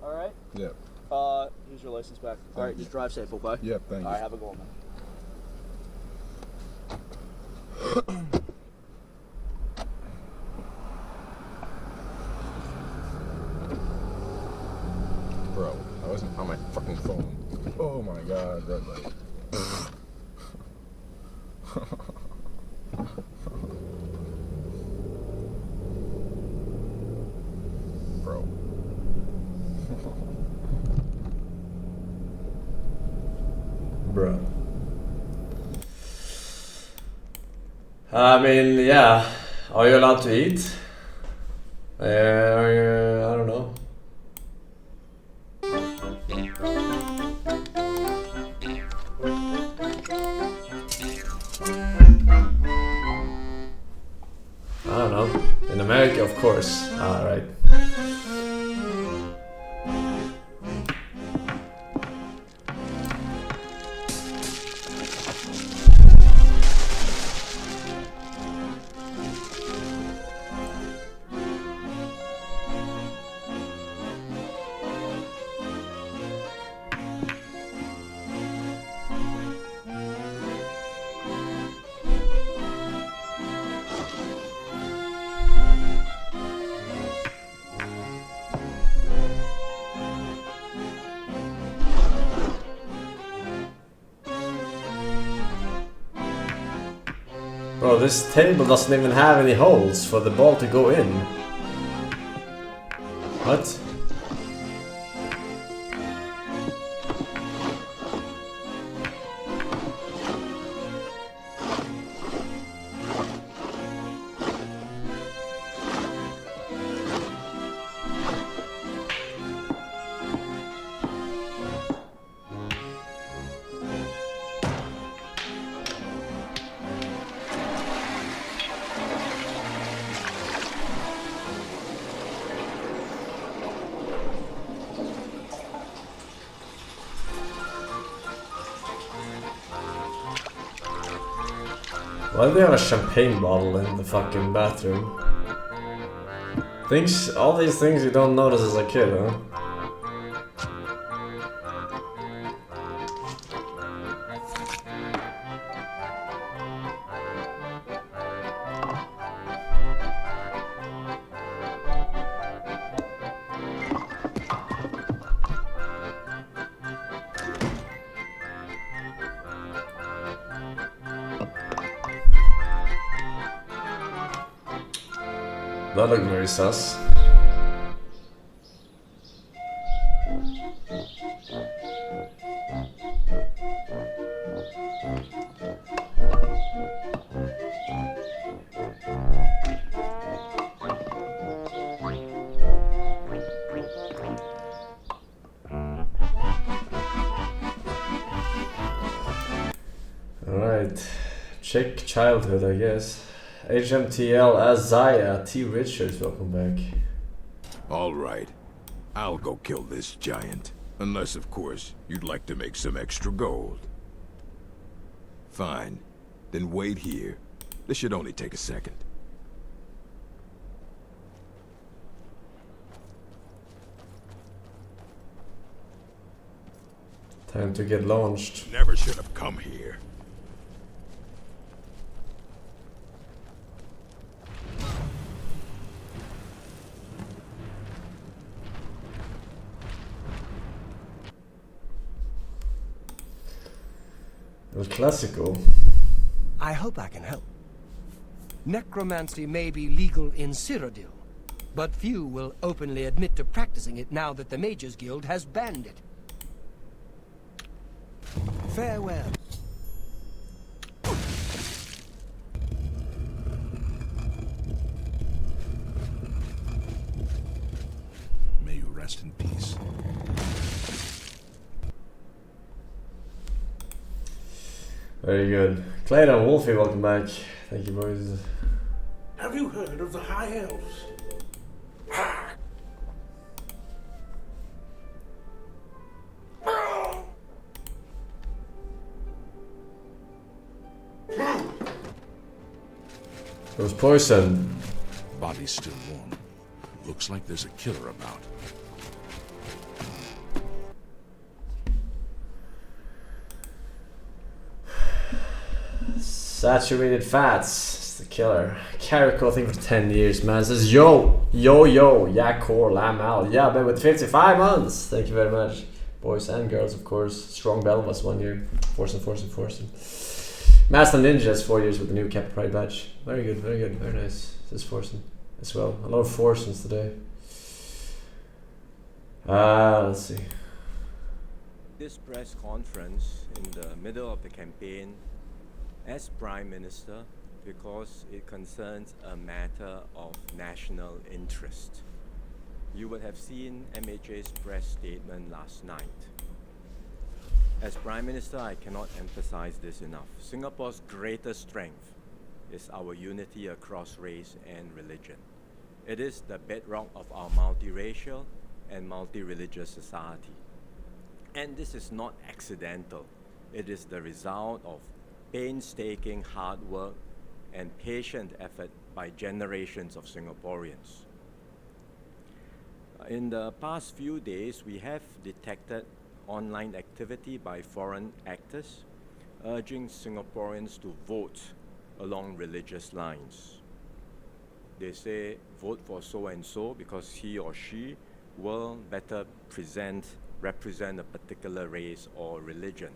Alright? Yep. Here's your license back. Alright, just drive safe, okay? Yep, thank you. Alright, have a good one, man. Bro, I wasn't on my fucking phone. Oh my god, red light. Bro. Bro. I mean, yeah. Are you allowed to eat? I don't know. I don't know. In America, of course. Alright. Bro, this table doesn't even have any holes for the ball to go in. What? Why do they have a champagne bottle in the fucking bathroom? All these things you don't notice as a kid, huh? That looked very sus. Alright, Czech childhood, I guess. HMTL Azaya T. Richards, welcome back. All right, I'll go kill this giant. Unless, of course, you'd like to make some extra gold. Fine, then wait here. This should only take a second. Time to get launched. Never should have come here. El Clásico. I hope I can help. Necromancy may be legal in Cyrodiil, but few will openly admit to practicing it now that the Mages Guild has banned it. Farewell. May you rest in peace. Very good. Clayton, Wolfie, welcome back. Thank you, boys. Have you heard of the High Elves? It was poison. Body's still warm. Looks like there's a killer about. Saturated fats. It's the killer. Carrico, I think for 10 years, man. Says yo, Yakor, Lamal. Yeah, but with 55 months. Thank you very much. Boys and girls, of course. Strong Belvas 1 year. Forsen. Master Ninjas 4 years with the new Cap Pride badge. Very good, very nice. This is Forsen as well. A lot of Forsens today. Let's see. This press conference in the middle of the campaign as Prime Minister because it concerns a matter of national interest. You would have seen MHA's press statement last night. As Prime Minister, I cannot emphasize this enough. Singapore's greatest strength is our unity across race and religion. It is the bedrock of our multiracial and multi-religious society. And this is not accidental. It is the result of painstaking hard work and patient effort by generations of Singaporeans. In the past few days, we have detected online activity by foreign actors urging Singaporeans to vote along religious lines. They say vote for so-and-so because he or she will better represent a particular race or religion.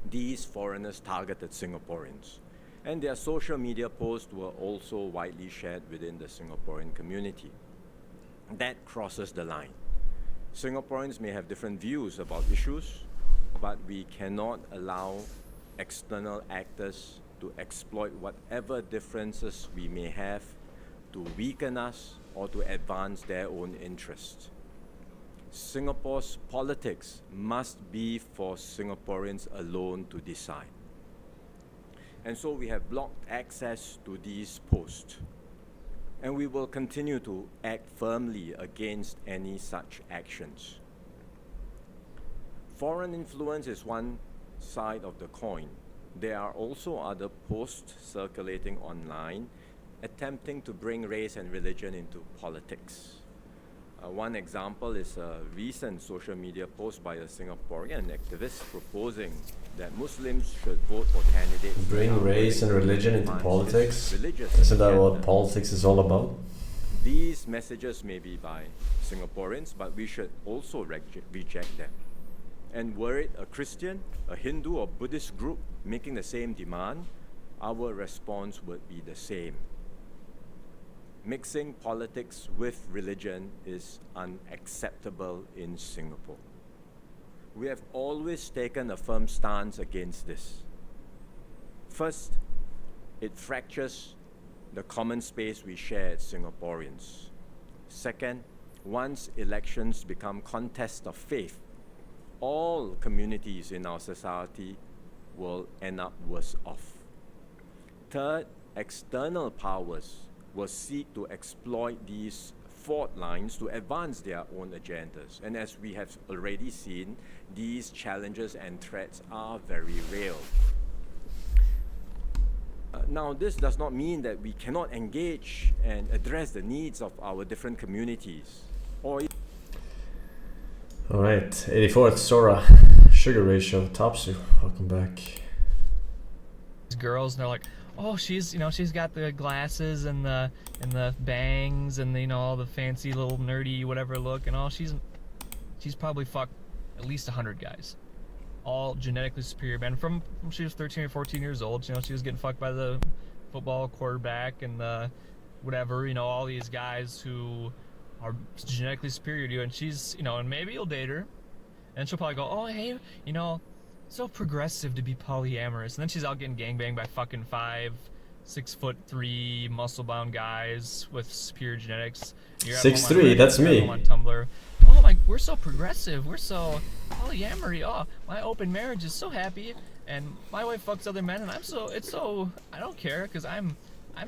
These foreigners targeted Singaporeans, and their social media posts were also widely shared within the Singaporean community. That crosses the line. Singaporeans may have different views about issues, but we cannot allow external actors to exploit whatever differences we may have to weaken us or to advance their own interests. Singapore's politics must be for Singaporeans alone to decide. And so we have blocked access to these posts. And we will continue to act firmly against any such actions. Foreign influence is one side of the coin. There are also other posts circulating online attempting to bring race and religion into politics. One example is a recent social media post by a Singaporean activist proposing that Muslims should vote for candidates. Bring race and religion into politics? Isn't that what politics is all about? These messages may be by Singaporeans, but we should also reject them. And were it a Christian, a Hindu or Buddhist group making the same demand, our response would be the same. Mixing politics with religion is unacceptable in Singapore. We have always taken a firm stance against this. First, it fractures the common space we share as Singaporeans. Second, once elections become contests of faith, all communities in our society will end up worse off. Third, external powers will seek to exploit these fault lines to advance their own agendas. And as we have already seen, these challenges and threats are very real. Now, this does not mean that we cannot engage and address the needs of our different communities. All right, 84th Sora, sugar ratio, Topsu, welcome back. Girls, and they're like, oh, she's got the glasses and the bangs and all the fancy little nerdy whatever look, and all she's probably fucked at least 100 guys, all genetically superior men from she was 13 or 14 years old. She was getting fucked by the football quarterback and the whatever, all these guys who are genetically superior to you, and she's and maybe you'll date her, and she'll probably go, oh hey, so progressive to be polyamorous, and then she's out getting gangbanged by fucking 6'3" muscle-bound guys with superior genetics. 6'3", that's me. On Tumblr. Oh my, we're so progressive. We're so polyamory. Oh, my open marriage is so happy, and my wife fucks other men, and I don't care because I'm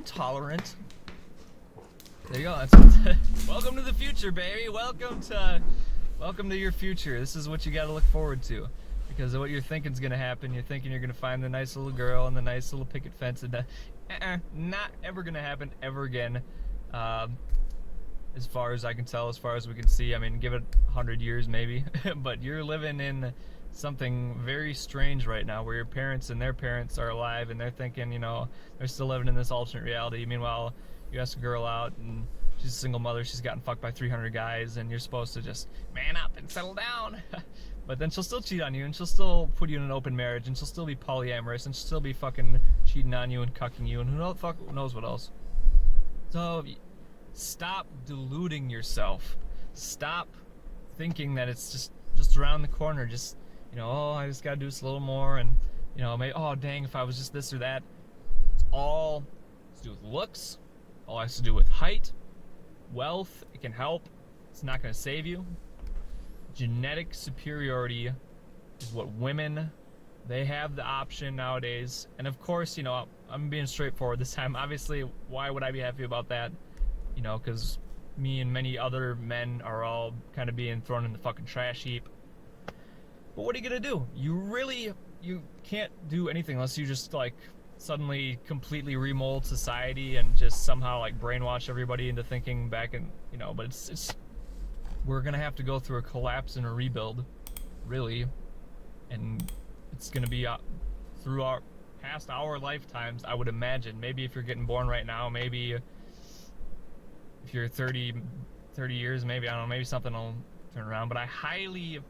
tolerant. There you go. Welcome to the future, baby. Welcome to your future. This is what you got to look forward to. Because of what you're thinking is going to happen. You're thinking you're going to find the nice little girl and the nice little picket fence, and not ever going to happen ever again. As far as I can tell, as far as we can see. I mean, give it 100 years maybe. But you're living in something very strange right now, where your parents and their parents are alive, and they're thinking, you know, they're still living in this alternate reality. Meanwhile, you ask a girl out, and she's a single mother, she's gotten fucked by 300 guys, and you're supposed to just man up and settle down. But then she'll still cheat on you, and she'll still put you in an open marriage, and she'll still be polyamorous, and she'll still be fucking cheating on you and cucking you, and who knows what else. So stop deluding yourself. Stop thinking that it's just around the corner. Just, you know, oh, I just gotta do this a little more, and, you know, maybe, oh dang, if I was just this or that. It's all to do with looks. All has to do with height, wealth. It can help. It's not gonna save you. Genetic superiority is what women, they have the option nowadays. And of course, you know, I'm being straightforward this time. Obviously, why would I be happy about that? You know, because me and many other men are all kind of being thrown in the fucking trash heap. But what are you gonna do? You can't do anything unless you just, like, suddenly completely remold society and just somehow, like, brainwash everybody into thinking back and, you know, but it's we're gonna have to go through a collapse and a rebuild, really, and it's gonna be through past our lifetimes, I would imagine. Maybe if you're getting born right now, maybe if you're 30 years, maybe, I don't know, maybe something will turn around, but I highly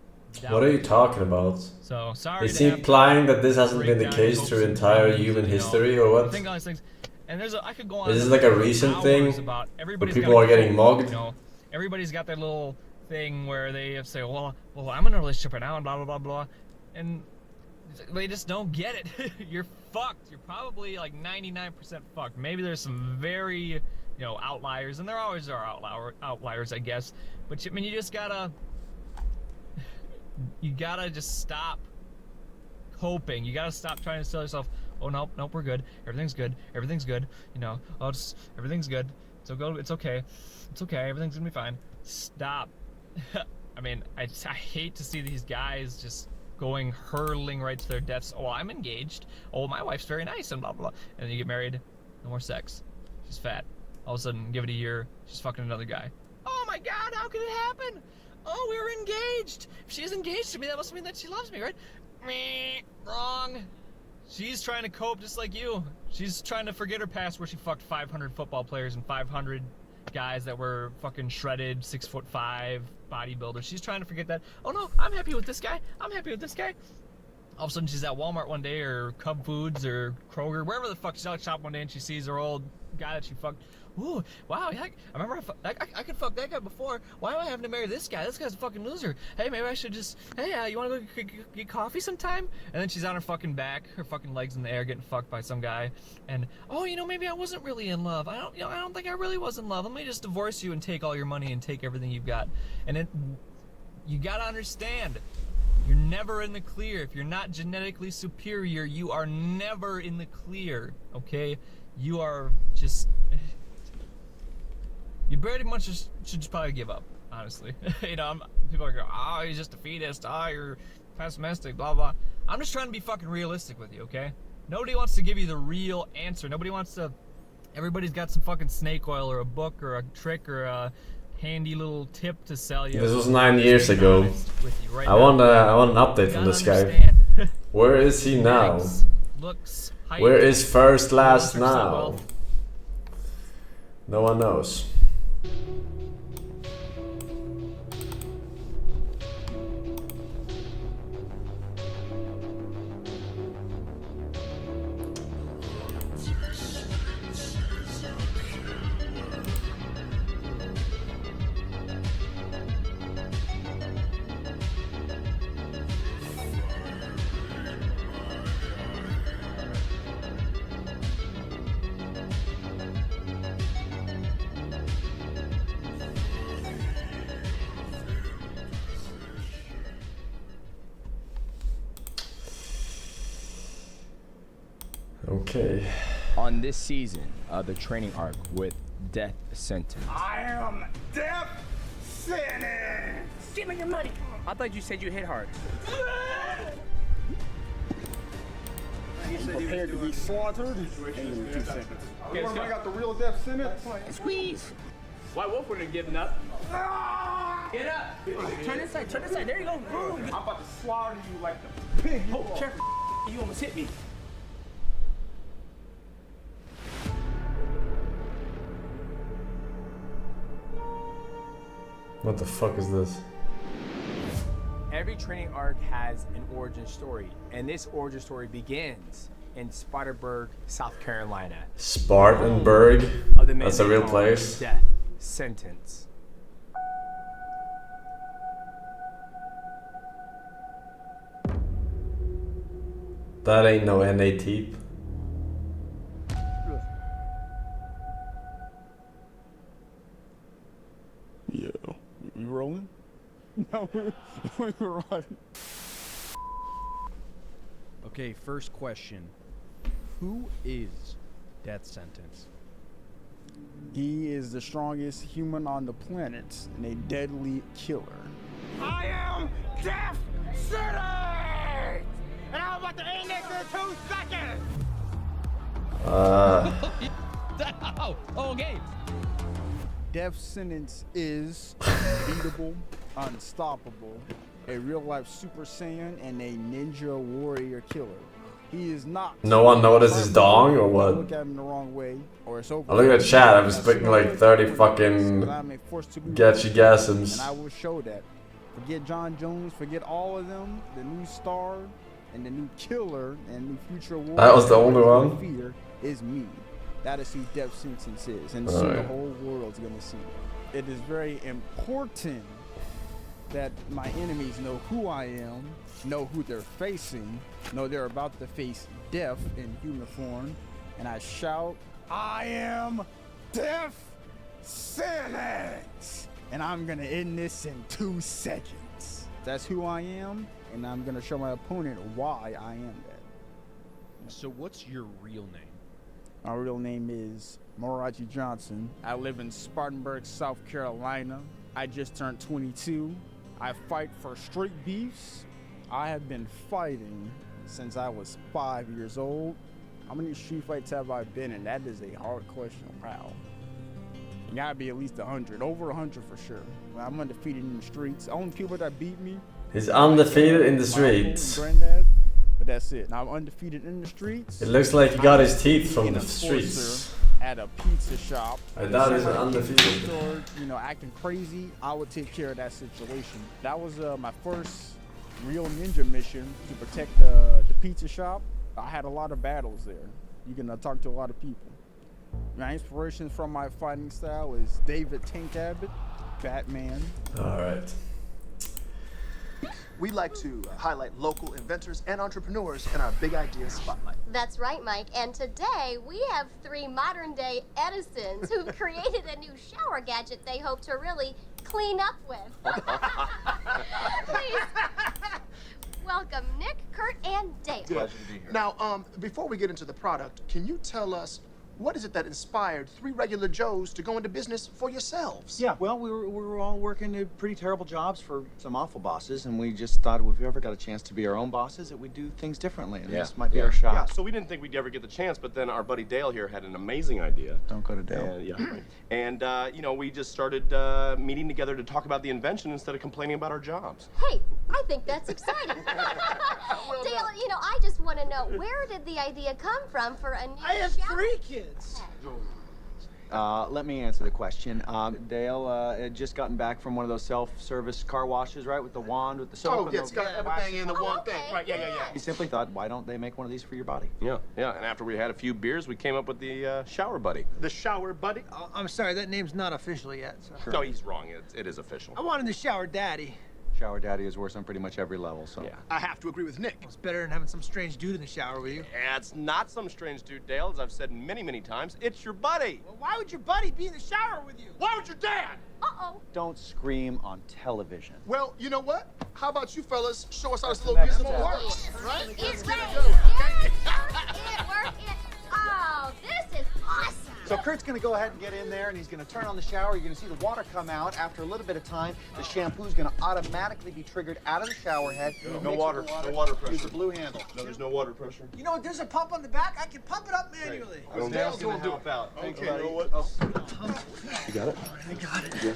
doubt. What are you talking about? So, sorry. Is he implying that this hasn't been the case through entire human history, or what? I think all these things, and I could go on. Is this like a recent thing where people are getting mugged? You know, everybody's got their little thing where they say, well, I'm in a relationship right now, and blah blah blah blah, and they just don't get it. You're fucked. You're probably like 99% fucked. Maybe there's some very, you know, outliers, and there always are outliers, I guess. But I mean, you just gotta just stop coping. You gotta stop trying to tell yourself, oh nope, we're good. Everything's good. You know, everything's good. It's okay. Everything's gonna be fine. Stop. I mean, I hate to see these guys just hurling right to their deaths. Oh, I'm engaged. Oh, my wife's very nice, and blah blah blah. And then you get married, no more sex. She's fat. All of a sudden, give it a year, she's fucking another guy. Oh my God, how could it happen? Oh, we were engaged. If she's engaged to me, that must mean that she loves me, right? Meh, wrong. She's trying to cope just like you. She's trying to forget her past where she fucked 500 football players and 500 guys that were fucking shredded, 6'5" bodybuilders. She's trying to forget that. Oh no, I'm happy with this guy. All of a sudden she's at Walmart one day, or Cub Foods, or Kroger, wherever the fuck she's at shop one day, and she sees her old guy that she fucked. Ooh, wow, I remember I could fuck that guy before. Why am I having to marry this guy? This guy's a fucking loser. Hey, maybe I should just, hey, you want to go get coffee sometime? And then she's on her fucking back, her fucking legs in the air, getting fucked by some guy. And, oh, you know, maybe I wasn't really in love. I don't think I really was in love. Let me just divorce you and take all your money and take everything you've got. And you gotta understand, you're never in the clear. If you're not genetically superior, you are never in the clear, okay? You are just... You pretty much should just probably give up, honestly. You know, people are going, oh, he's just a fetus. Oh, you're pessimistic, blah, blah. I'm just trying to be fucking realistic with you, okay? Nobody wants to give you the real answer. Nobody wants to... Everybody's got some fucking snake oil or a book or a trick or a handy little tip to sell you. This was 9 years ago. Right I want an update from this guy. Where is he now? Looks, height, where is First Last now? No one knows. Okay. On this season of the training arc with Death Sentence. I am Death Sentence! Give me your money! I thought you said you hit hard. Prepared to be slaughtered. Okay, I got the real Death Sentence. Squeeze! White Wolf wouldn't have given up. Get up! Turn this side, there you go. I'm about to slaughter you like the pig. Oh, careful, you almost hit me. What the fuck is this? Every training arc has an origin story, and this origin story begins in Spartanburg, South Carolina. Spartanburg? That's a real place? Death sentence. That ain't no NAT. Yeah. We rolling? No, we're rolling. Okay, first question. Who is Death Sentence? He is the strongest human on the planet and a deadly killer. I am Death Sentence! And I'm about to end this in 2 seconds! Okay. Death Sentence is unbeatable, unstoppable, a real-life Super Saiyan, and a ninja warrior killer. He is not. No one noticed his dong or what? Look at him the wrong way, or it's over. I look at chat, I'm expecting like 30 fucking Getchy Gasms. And I will show that. Forget John Jones, forget all of them, the new star, and the new killer, and the future warrior. That was the only one? Fear is me. That is who Death Sentence is, and All soon right. the whole world's gonna see it. It is very important that my enemies know who I am, know who they're facing, know they're about to face death in human form, and I shout, I am Death Sentence! And I'm gonna end this in 2 seconds. That's who I am, and I'm gonna show my opponent why I am that. So what's your real name? My real name is Morachi Johnson. I live in Spartanburg, South Carolina. I just turned 22. I fight for street beefs. I have been fighting since I was 5 years old. How many street fights have I been in? That is a hard question. Wow. It gotta be at least 100, over 100 for sure. I'm undefeated in the streets. The only people that beat me. He's undefeated in the streets. Granddad, but that's it. Now I'm undefeated in the streets. It looks like he got his teeth from the streets. At a pizza shop. And that is undefeated. Store, you know, acting crazy, I would take care of that situation. That was my first real ninja mission to protect the pizza shop. I had a lot of battles there. You can talk to a lot of people. My inspiration from my fighting style is David Tank Abbott, Batman. All right. We like to highlight local inventors and entrepreneurs in our Big Ideas Spotlight. That's right, Mike. And today we have 3 modern-day Edisons who've created a new shower gadget they hope to really clean up with. Please welcome Nick, Kurt, and Dale. Pleasure to be here. Now, before we get into the product, can you tell us what is it that inspired 3 regular Joes to go into business for yourselves? Yeah, well, we were all working at pretty terrible jobs for some awful bosses, and we just thought if we ever got a chance to be our own bosses, that we'd do things differently, and this might be our shot. Yeah, so we didn't think we'd ever get the chance, but then our buddy Dale here had an amazing idea. Don't go to Dale. And, yeah, right. And you know, we just started meeting together to talk about the invention instead of complaining about our jobs. Hey, I think that's exciting. Dale, you know, I just want to know, where did the idea come from for a new I have shower? 3 kids. Let me answer the question. Dale had just gotten back from one of those self-service car washes, right, with the wand, with the soap. Oh, and yeah, it's got everything in the one thing. Okay, Right, yeah. He simply thought, why don't they make one of these for your body? Yeah, and after we had a few beers, we came up with the shower buddy. The shower buddy? I'm sorry, that name's not official yet. So. No, he's wrong. It is official. I wanted the shower daddy. Shower daddy is worse on pretty much every level, so. Yeah. I have to agree with Nick. It's better than having some strange dude in the shower with you. Yeah, it's not some strange dude, Dale. As I've said many, many times, it's your buddy. Well, why would your buddy be in the shower with you? Why would your dad? Uh-oh. Don't scream on television. Well, you know what? How about you fellas show us how this little gizmo works, right? It work it. Oh, this is awesome. So Kurt's gonna go ahead and get in there and he's gonna turn on the shower. You're gonna see the water come out. After a little bit of time, the shampoo's gonna automatically be triggered out of the shower head. No water pressure. Use the blue handle. No, there's no water pressure. You know what? There's a pump on the back. I can pump it up manually. Dale's gonna help out. Okay, you know what? You got it? I got it. Yeah.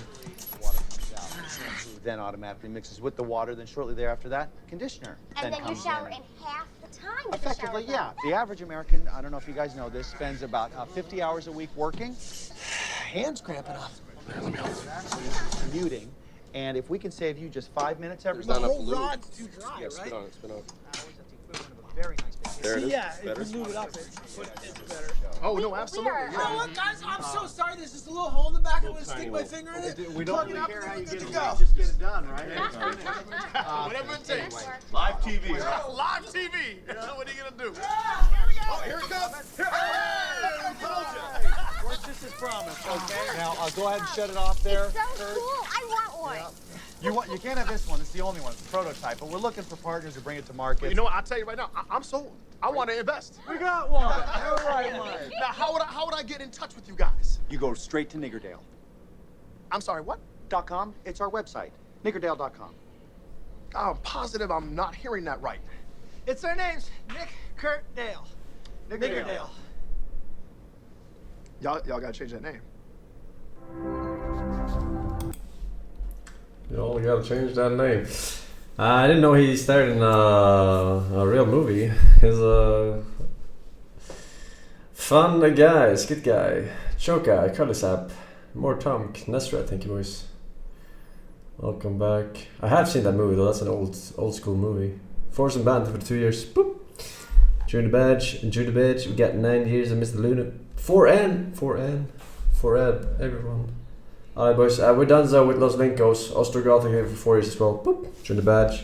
Then automatically mixes with the water. Then shortly thereafter that, conditioner. And then you comes shower in. in half the time. with the Effectively, shower yeah. The average American, I don't know if you guys know this, spends about 50 hours a week working. Hands cramping up. Commuting. And if we can save you just 5 minutes every The day. whole rod's too dry, Yeah, right? spit on it, spit on it. Very nice. There it is. Yeah, Better. if you lube it up, it's better. Oh, no, absolutely. You know what, guys? I'm so sorry. There's just a little hole in the back. I'm going to stick my finger in it. We don't plug really it up, care and how you we're get good it. to go. Just get it done, right? Whatever it takes. Live TV, right? Live TV. You know, what are you going to do? Oh, here it comes. Here. Work just as promised, okay? Now, go ahead and shut it off there. It's so cool. I want one. You can't have this one. It's the only one. It's a prototype. But we're looking for partners to bring it to market. You know what? I'll tell you right now. I'm sold. I want to invest. We got one. All right, Mike. Now, how would I get in touch with you guys? You go straight to Niggerdale. I'm sorry, what? .com. It's our website. Niggerdale.com. I'm positive I'm not hearing that right. It's their names. Nick, Kurt, Dale. Niggerdale. Y'all gotta change that name. Y'all gotta change that name. I didn't know he starred in a real movie. He's a fun guy, skit guy, choke guy, Kalisap, more Tom Knesser, I think he was. Welcome back. I have seen that movie though. That's an old school movie. Forsen banned for 2 years. Boop. During the badge. We got 9 years of Mr. Luna. 4N, everyone. Alright boys, we're done so with Los Lincos. Ostergothic here for 4 years as well. Boop. During the badge.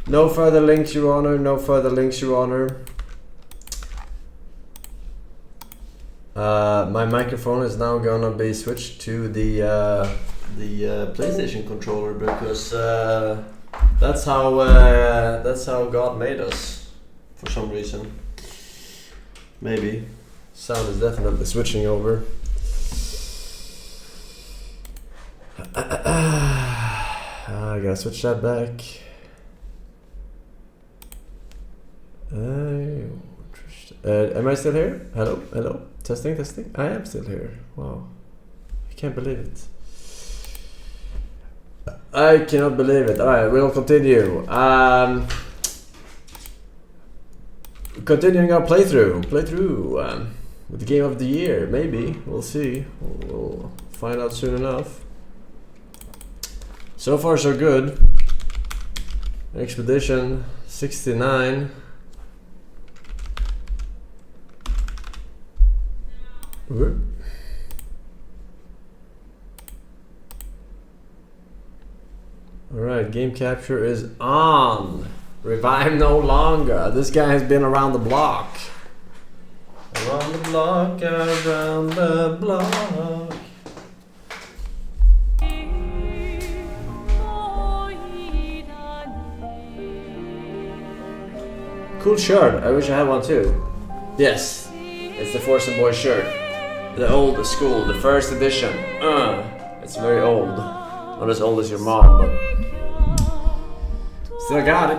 No further links, Your Honor. No further links, Your Honor. My microphone is now gonna be switched to the PlayStation controller because that's how God made us for some reason. Maybe. Sound is definitely switching over. I gotta switch that back. Am I still here? Hello. Testing. I am still here. Wow. I can't believe it. I cannot believe it. Alright, we'll continue. Continuing our playthrough with the game of the year. Maybe. We'll see. We'll find out soon enough. So far so good. Expedition 69. Alright, game capture is on. Revive no longer. This guy has been around the block. Around the block, around the block. Cool shirt. I wish I had one too. Yes, it's the Forsen Boy shirt. The old school, the first edition. It's very old. Not as old as your mom, but still got it.